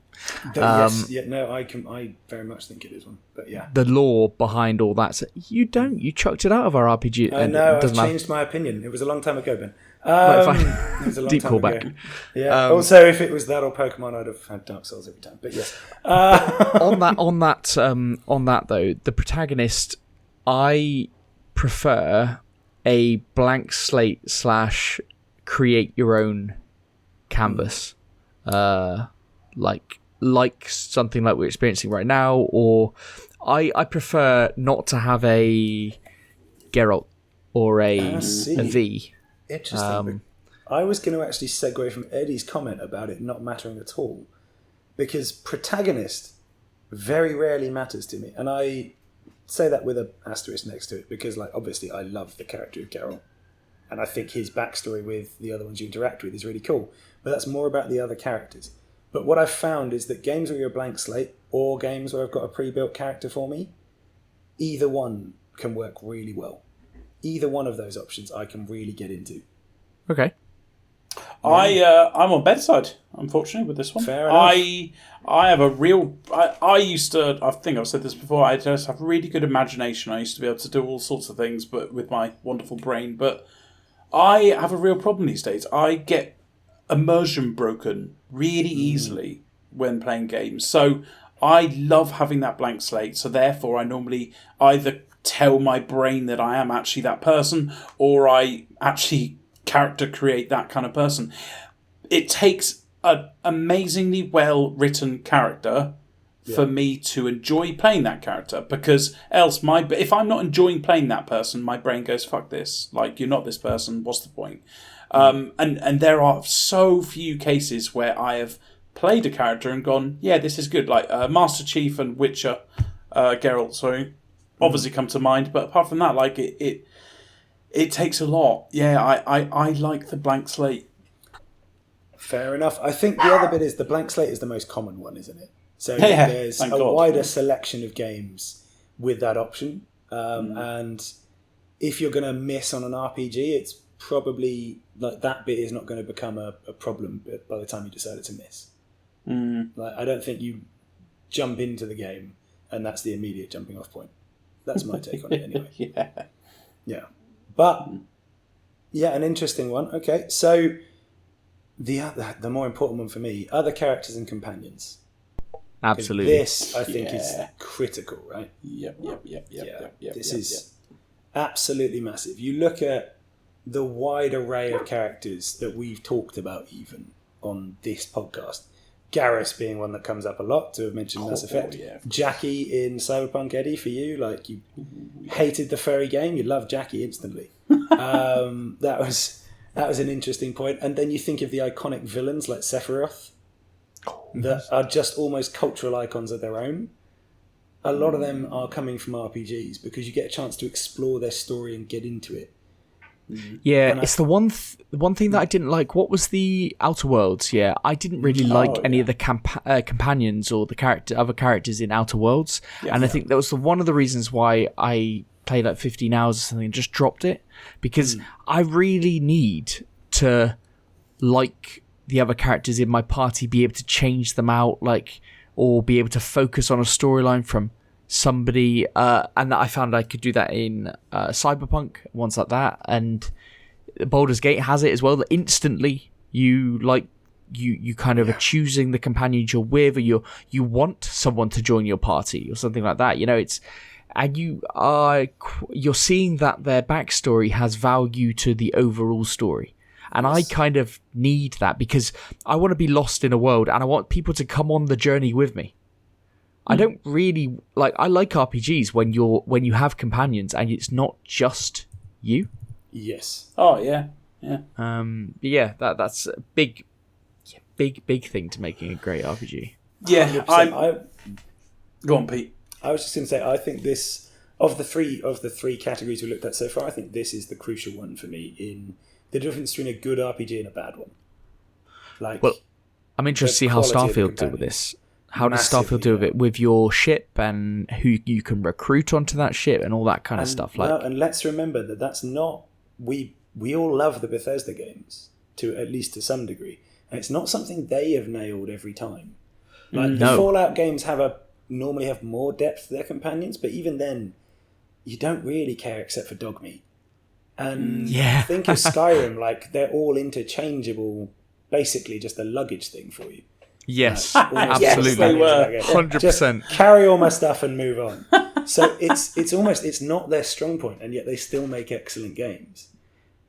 I very much think it is one. But yeah, the lore behind all that. You chucked it out of our RPG. I know. I've changed my opinion. It was a long time ago, Ben. It was a long deep time callback. Ago. Yeah. Also, if it was that or Pokemon, I'd have had Dark Souls every time. But yes. on that though, the protagonist, I prefer a blank slate / create your own canvas, like something like we're experiencing right now, or I prefer not to have a Geralt or a V. Interesting. I was going to actually segue from Eddie's comment about it not mattering at all, because protagonist very rarely matters to me, and I say that with an asterisk next to it, because obviously I love the character of Geralt, and I think his backstory with the other ones you interact with is really cool, but that's more about the other characters. But what I've found is that games where you're a blank slate, or games where I've got a pre-built character for me, either one can work really well. Either one of those options I can really get into. Okay. I'm on bedside, unfortunately, with this one. Fair enough. I have a real... I used to... I think I've said this before. I just have really good imagination. I used to be able to do all sorts of things, but with my wonderful brain. But I have a real problem these days. I get immersion broken really easily when playing games. So I love having that blank slate. So therefore, I normally either tell my brain that I am actually that person, or I actually character create that kind of person. It takes an amazingly well written character for me to enjoy playing that character, because else if I'm not enjoying playing that person, my brain goes, fuck this, you're not this person, what's the point? And there are so few cases where I have played a character and gone, yeah, this is good, Master Chief and Witcher Geralt, obviously come to mind, but apart from that, it takes a lot. Yeah, I like the blank slate. Fair enough. I think the other bit is the blank slate is the most common one, isn't it? So there's a wider selection of games with that option. And if you're going to miss on an RPG, it's probably that bit is not going to become a problem by the time you decided to miss. I don't think you jump into the game and that's the immediate jumping off point. That's my take on it anyway. Yeah. But, an interesting one. Okay, so the more important one for me, other characters and companions. Absolutely. This, I think, is critical, right? Yep. This is absolutely massive. You look at the wide array of characters that we've talked about even on this podcast. Garrus being one that comes up a lot, to have mentioned Mass Effect. Yeah. Jackie in Cyberpunk, Eddie, for you. Like, you hated the furry game, you loved Jackie instantly. That was an interesting point. And then you think of the iconic villains like Sephiroth that are just almost cultural icons of their own. A lot of them are coming from RPGs because you get a chance to explore their story and get into it. Yeah, it's the one thing that I didn't like. What was the Outer Worlds? Yeah, I didn't really like any of the companions or the other characters in Outer Worlds, and I think that was one of the reasons why I played like 15 hours or something and just dropped it, because I really need to like the other characters in my party, be able to change them out, like, or be able to focus on a storyline from somebody, and I found I could do that in Cyberpunk, ones like that, and Baldur's Gate has it as well. That instantly you kind of are choosing the companions you're with, or you want someone to join your party or something like that. You're seeing that their backstory has value to the overall story. And I kind of need that because I want to be lost in a world and I want people to come on the journey with me. I don't really I like RPGs when you have companions and it's not just you. Yes. Oh yeah. Yeah. That's a big thing to making a great RPG. Yeah. Go on, Pete. I was just going to say, I think this of the three categories we looked at so far, I think this is the crucial one for me in the difference between a good RPG and a bad one. Well, I'm interested to see how Starfield do with this. How does Starfield do with it, with your ship and who you can recruit onto that ship and all that kind of stuff? And let's remember that that's not we all love the Bethesda games at least to some degree, and it's not something they have nailed every time. The Fallout games normally have more depth to their companions, but even then, you don't really care except for dog meat. And think of Skyrim, they're all interchangeable, basically just a luggage thing for you. Yes, absolutely. Yes, they were. 100%. Just carry all my stuff and move on. So it's not their strong point, and yet they still make excellent games.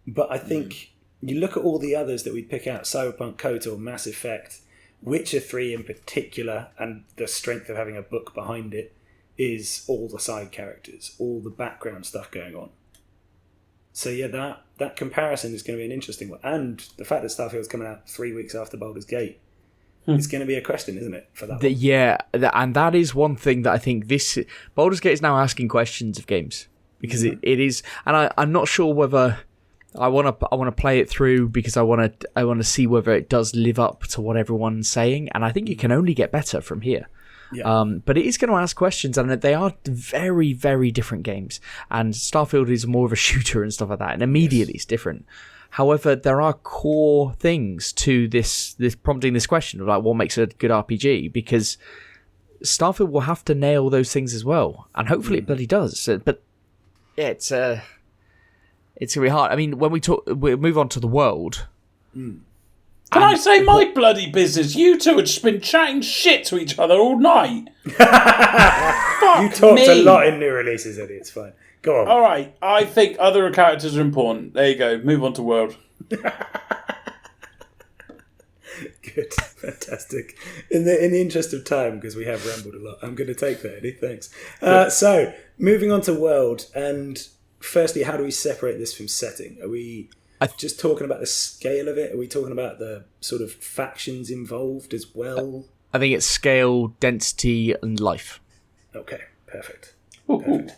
But I think you look at all the others that we pick out, Cyberpunk, KOTOR, Mass Effect, Witcher 3 in particular, and the strength of having a book behind it is all the side characters, all the background stuff going on. So yeah, that comparison is going to be an interesting one. And the fact that Starfield's coming out 3 weeks after Baldur's Gate, it's going to be a question, isn't it, for that one? Yeah, and that is one thing that I think Baldur's Gate is now asking questions of games, because it is, and I'm not sure whether I want to play it through because I want to see whether it does live up to what everyone's saying, and I think it can only get better from here. Yeah. But it is going to ask questions, and they are very, very different games. And Starfield is more of a shooter and stuff like that, and immediately it's different. However, there are core things to this prompting this question of what makes a good RPG, because Starfield will have to nail those things as well, and hopefully it bloody does. But yeah, it's gonna be hard. I mean, when we move on to the world. Can I say my bloody business? You two have just been chatting shit to each other all night. You talked a lot in new releases, Eddie. It's fine. Go on. All right. I think other characters are important. There you go. Move on to world. Good. Fantastic. In the interest of time, because we have rambled a lot, I'm going to take that, Eddie. Thanks. So, moving on to world. And firstly, how do we separate this from setting? Are we just talking about the scale of it? Are we talking about the sort of factions involved as well? I think it's scale, density, and life. Okay, perfect. Perfect.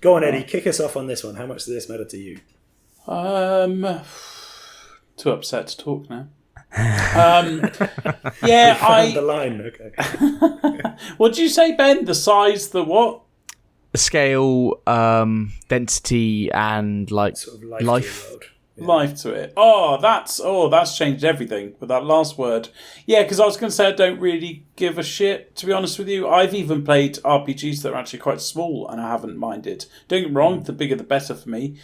Go on, Eddie. Kick us off on this one. How much does this matter to you? Too upset to talk now. Yeah, I found the line. Okay. What did you say, Ben? The size, the what? Scale, density, and sort of life. Life to it. That's changed everything with that last word. Yeah, because I was going to say I don't really give a shit, to be honest with you. I've even played RPGs that are actually quite small and I haven't minded. Don't get me wrong, the bigger the better for me.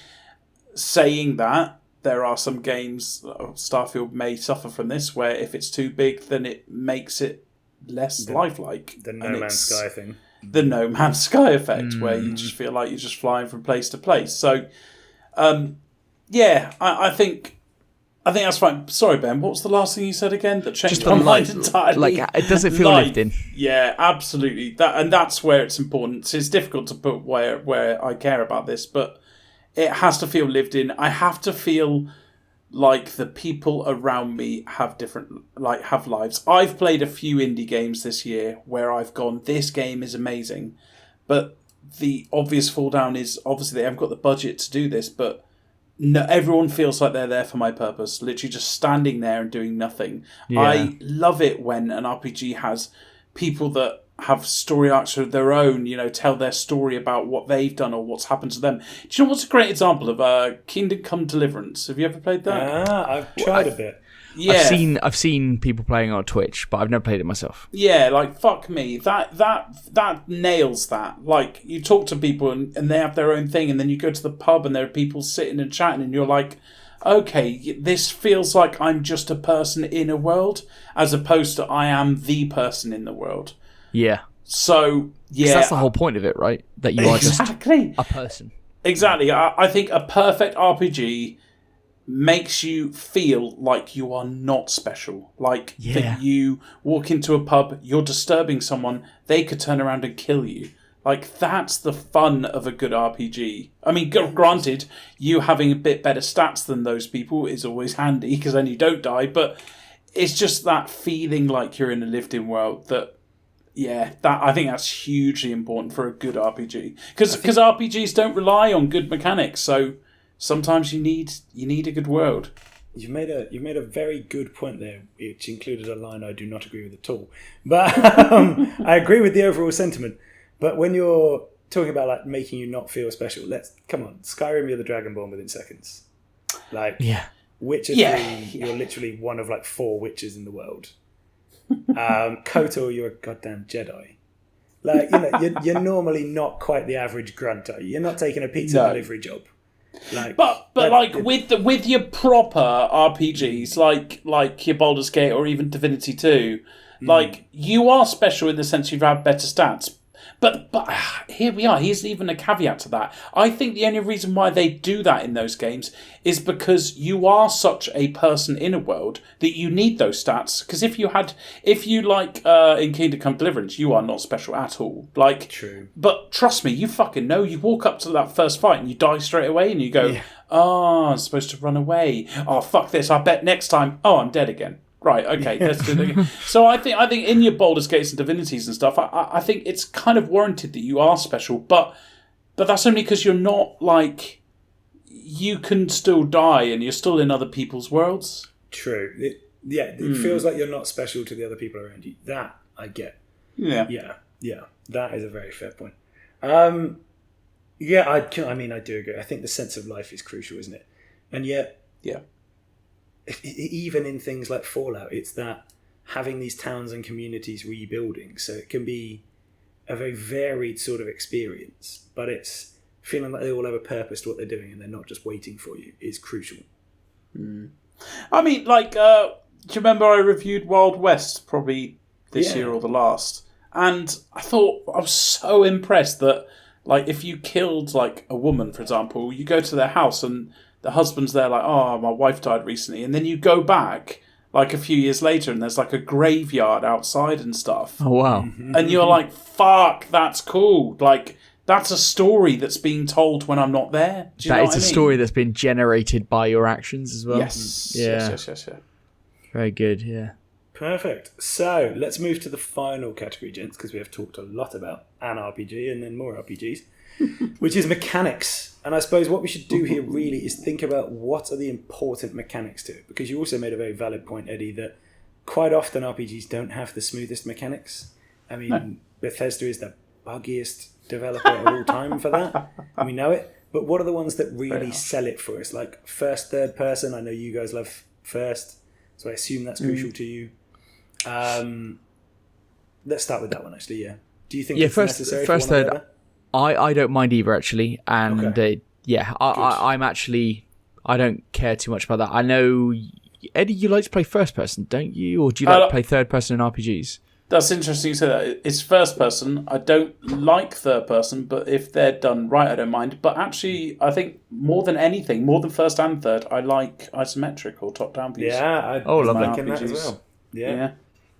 Saying that, there are some games, Starfield may suffer from this, where if it's too big, then it makes it less lifelike. The No Man's Sky thing. The No Man's Sky effect, where you just feel like you're just flying from place to place. So, Yeah, I think that's fine. Sorry, Ben. What was the last thing you said again? That changed Just my the mind life, entirely. like it doesn't feel lived in. Yeah, absolutely. That's where it's important. It's difficult to put where I care about this, but it has to feel lived in. I have to feel like the people around me have have lives. I've played a few indie games this year where I've gone, this game is amazing, but the obvious fall down is obviously they haven't got the budget to do this, but no, everyone feels like they're there for my purpose, literally just standing there and doing nothing. Yeah. I love it when an RPG has people that have story arcs of their own, tell their story about what they've done or what's happened to them. Do you know what's a great example of Kingdom Come Deliverance? Have you ever played that? I've tried a bit. Yeah. I've seen people playing on Twitch, but I've never played it myself. Yeah, like fuck me. That nails that. Like you talk to people and they have their own thing, and then you go to the pub and there are people sitting and chatting, and you're like, okay, this feels like I'm just a person in a world, as opposed to I am the person in the world. Yeah. So yeah, that's the whole point of it, right? That you are just a person. Exactly. I think a perfect RPG makes you feel like you are not special. Like that you walk into a pub, you're disturbing someone, they could turn around and kill you. Like, that's the fun of a good RPG. I mean, granted, you having a bit better stats than those people is always handy, because then you don't die, but it's just that feeling like you're in a lived-in world that, I think that's hugely important for a good RPG. Because RPGs don't rely on good mechanics, so sometimes you need a good world. You've made a very good point there, which included a line I do not agree with at all. But I agree with the overall sentiment. But when you're talking about like making you not feel special, come on, Skyrim, you're the Dragonborn within seconds. Like, Witcher 3, you're literally one of like 4 witches in the world. KOTOR, you're a goddamn Jedi. Like, you're normally not quite the average grunt, are you? You're not taking a pizza delivery job. Like, but with your proper RPGs like your Baldur's Gate or even Divinity 2, like you are special in the sense you've had better stats. But here we are. Here's even a caveat to that. I think the only reason why they do that in those games is because you are such a person in a world that you need those stats. Because if you like in Kingdom Come Deliverance, you are not special at all. Like, true. But trust me, you fucking know. You walk up to that first fight and you die straight away, and you go, "Oh, I'm supposed to run away. Oh, fuck this. I bet next time. Oh, I'm dead again." Right, okay, let's do that again. So I think in your Baldur's Gates and Divinities and stuff, I think it's kind of warranted that you are special, but that's only because you're not like, you can still die and you're still in other people's worlds. True. It feels like you're not special to the other people around you. That I get. Yeah. Yeah. That is a very fair point. I do agree. I think the sense of life is crucial, isn't it? And yet, even in things like Fallout, it's that having these towns and communities rebuilding, so it can be a very varied sort of experience, but it's feeling like they all have a purpose to what they're doing and they're not just waiting for you is crucial. I mean, like, do you remember I reviewed Wild West probably this year or the last? And I was so impressed that, like, if you killed, like, a woman, for example, you go to their house and the husband's there like, oh, my wife died recently. And then you go back like a few years later and there's like a graveyard outside and stuff. Oh, wow. And you're like, fuck, that's cool. Like, that's a story that's being told when I'm not there. Do you know what I mean? Story that's been generated by your actions as well. Yes. Yeah. Yes. Very good, yeah. Perfect. So let's move to the final category, gents, because we have talked a lot about an RPG and then more RPGs, which is mechanics. And I suppose what we should do here really is think about what are the important mechanics to it. Because you also made a very valid point, Eddie, that quite often RPGs don't have the smoothest mechanics. I mean, Bethesda is the buggiest developer of all time for that. And we know it. But what are the ones that really sell it for us? Like first, third person. I know you guys love first, so I assume that's crucial to you. Let's start with that one, actually, yeah. Do you think it's necessary for one or the other? I don't mind either, actually, and I'm actually, I don't care too much about that. I know, Eddie, you like to play first person, don't you? Or do you like to play third person in RPGs? That's interesting you say that. It's first person. I don't like third person, but if they're done right, I don't mind. But actually, I think more than anything, more than first and third, I like isometric or top-down views. Yeah, love I'm that. liking that as well. Yeah.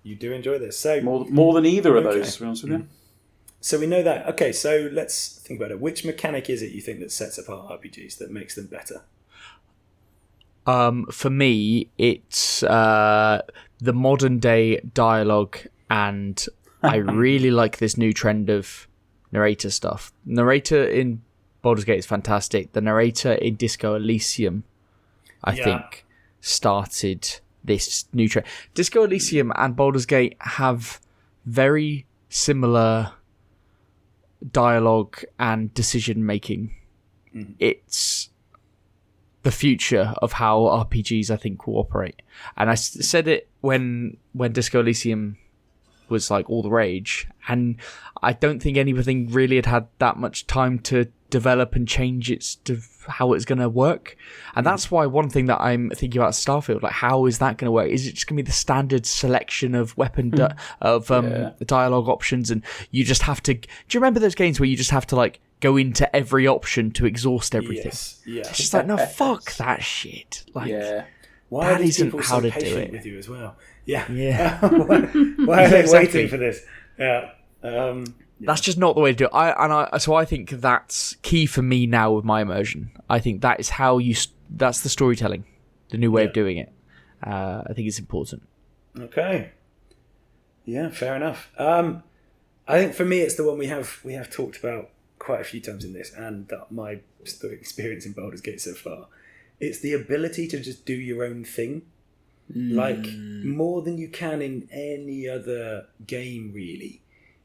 You do enjoy this. So more than either of those, to be honest with you. So we know that. Okay, so let's think about it. Which mechanic is it you think that sets apart RPGs, that makes them better? For me, it's the modern day dialogue, and I really like this new trend of narrator stuff. Narrator in Baldur's Gate is fantastic. The narrator in Disco Elysium, I think, started this new trend. Disco Elysium and Baldur's Gate have very similar dialogue and decision making. It's the future of how RPGs, I think, will operate. And I said it when Disco Elysium was like all the rage, and I don't think anything really had that much time to develop and change how it's going to work. And that's why one thing that I'm thinking about Starfield, like, how is that going to work? Is it just going to be the standard selection of dialogue options, and you just have to... Do you remember those games where you just have to like go into every option to exhaust everything? Yes. Yeah. It's just like, no, fuck that shit. Like, why are these isn't people how so to do patient it. with you as well? Yeah. Why are they exactly. waiting for this? Yeah. That's just not the way to do it. So I think that's key for me now with my immersion. I think that is how that's the storytelling, the new way of doing it. I think it's important. Okay. Yeah, fair enough. I think for me, it's the one we have talked about quite a few times in this, and my experience in Baldur's Gate so far. It's the ability to just do your own thing. Like, more than you can in any other game, really.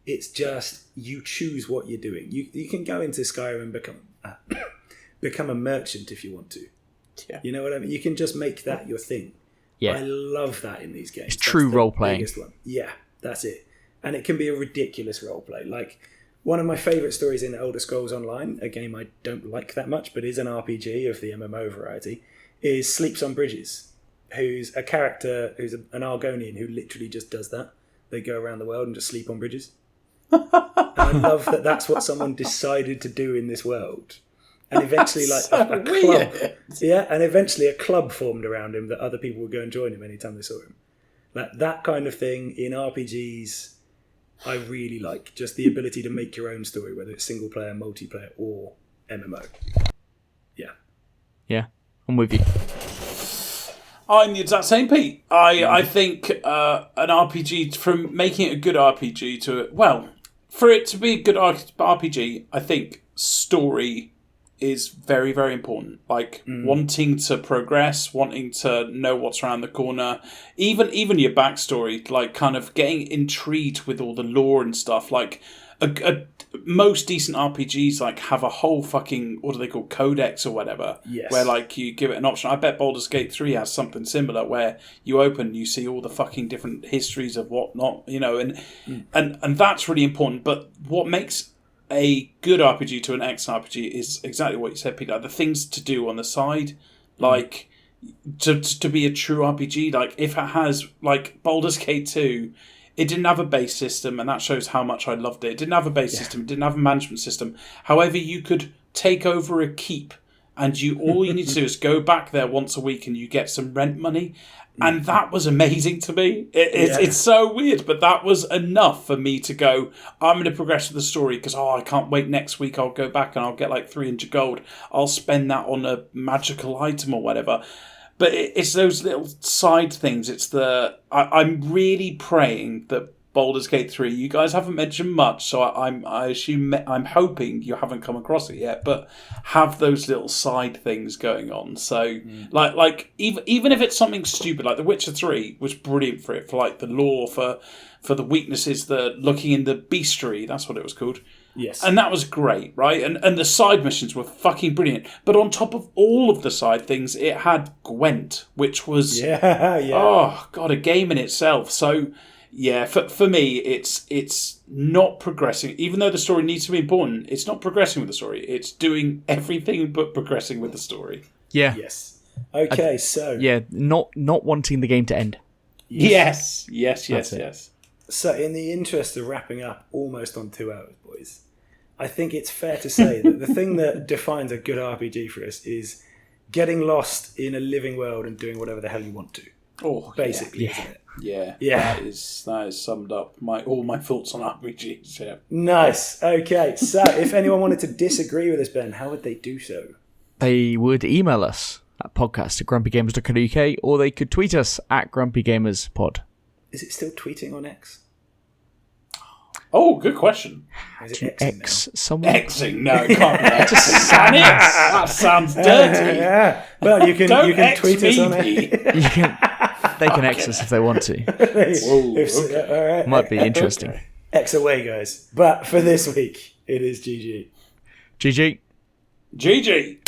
It's just, you choose what you're doing. You can go into Skyrim and become a merchant if you want to. Yeah. You know what I mean? You can just make that your thing. Yeah. I love that in these games. It's true role-playing. Yeah, that's it. And it can be a ridiculous role-play. Like, one of my favourite stories in Elder Scrolls Online, a game I don't like that much, but is an RPG of the MMO variety, is Sleeps on Bridges, who's a character who's an Argonian who literally just does that. They go around the world and just sleep on bridges. And I love that that's what someone decided to do in this world. And eventually, like, a club. Yeah, and eventually a club formed around him that other people would go and join him anytime they saw him. Like, that kind of thing in RPGs, I really like. Just the ability to make your own story, whether it's single player, multiplayer, or MMO. Yeah. Yeah, I'm with you. I'm the exact same, Pete. I think an RPG, from making it a good RPG to... Well, for it to be a good RPG, I think story is very, very important. Like, wanting to progress, wanting to know what's around the corner, even your backstory, like, kind of getting intrigued with all the lore and stuff. Like, most decent RPGs like have a whole fucking, what do they call, codex or whatever, where like you give it an option. I bet Baldur's Gate 3 has something similar where you open, you see all the fucking different histories of whatnot, you know, and that's really important. But what makes a good RPG to an excellent RPG is exactly what you said, Peter. Like the things to do on the side, like to be a true RPG. Like if it has, like Baldur's Gate 2, it didn't have a base system, and that shows how much I loved it. It didn't have a base system. It didn't have a management system. However, you could take over a keep, and all you need to do is go back there once a week, and you get some rent money. And that was amazing to me. It's so weird, but that was enough for me to go, I'm going to progress with the story because, I can't wait next week. I'll go back and I'll get like 300 gold. I'll spend that on a magical item or whatever. But it's those little side things. It's I'm really praying that Baldur's Gate 3, you guys haven't mentioned much, so I'm hoping you haven't come across it yet, but have those little side things going on. So, like even if it's something stupid, like The Witcher 3 was brilliant for it, for like the lore, for the weaknesses, the looking in the bestiary, that's what it was called. Yes. And that was great, right? And the side missions were fucking brilliant. But on top of all of the side things, it had Gwent, which was oh god, a game in itself. So yeah, for me, it's not progressing. Even though the story needs to be important, it's not progressing with the story. It's doing everything but progressing with the story. Yeah. Yes. Okay, so yeah, not wanting the game to end. Yes. So, in the interest of wrapping up almost on 2 hours, boys, I think it's fair to say that the thing that defines a good RPG for us is getting lost in a living world and doing whatever the hell you want to. Oh, basically, isn't it? Yeah. That is summed up all my thoughts on RPGs. Yeah. Nice. Okay, so if anyone wanted to disagree with us, Ben, how would they do so? They would email us at podcast@grumpygamers.co.uk, or they could tweet us at grumpygamerspod. Is it still tweeting on X? Oh, good question. Is it X someone? Xing? No, it can't be X. That sounds dirty. Yeah. Well, you can tweet us on it. They can X us if they want to. Whoa, okay. All right. Might be interesting. Okay. X away, guys. But for this week, it is GG. GG. GG.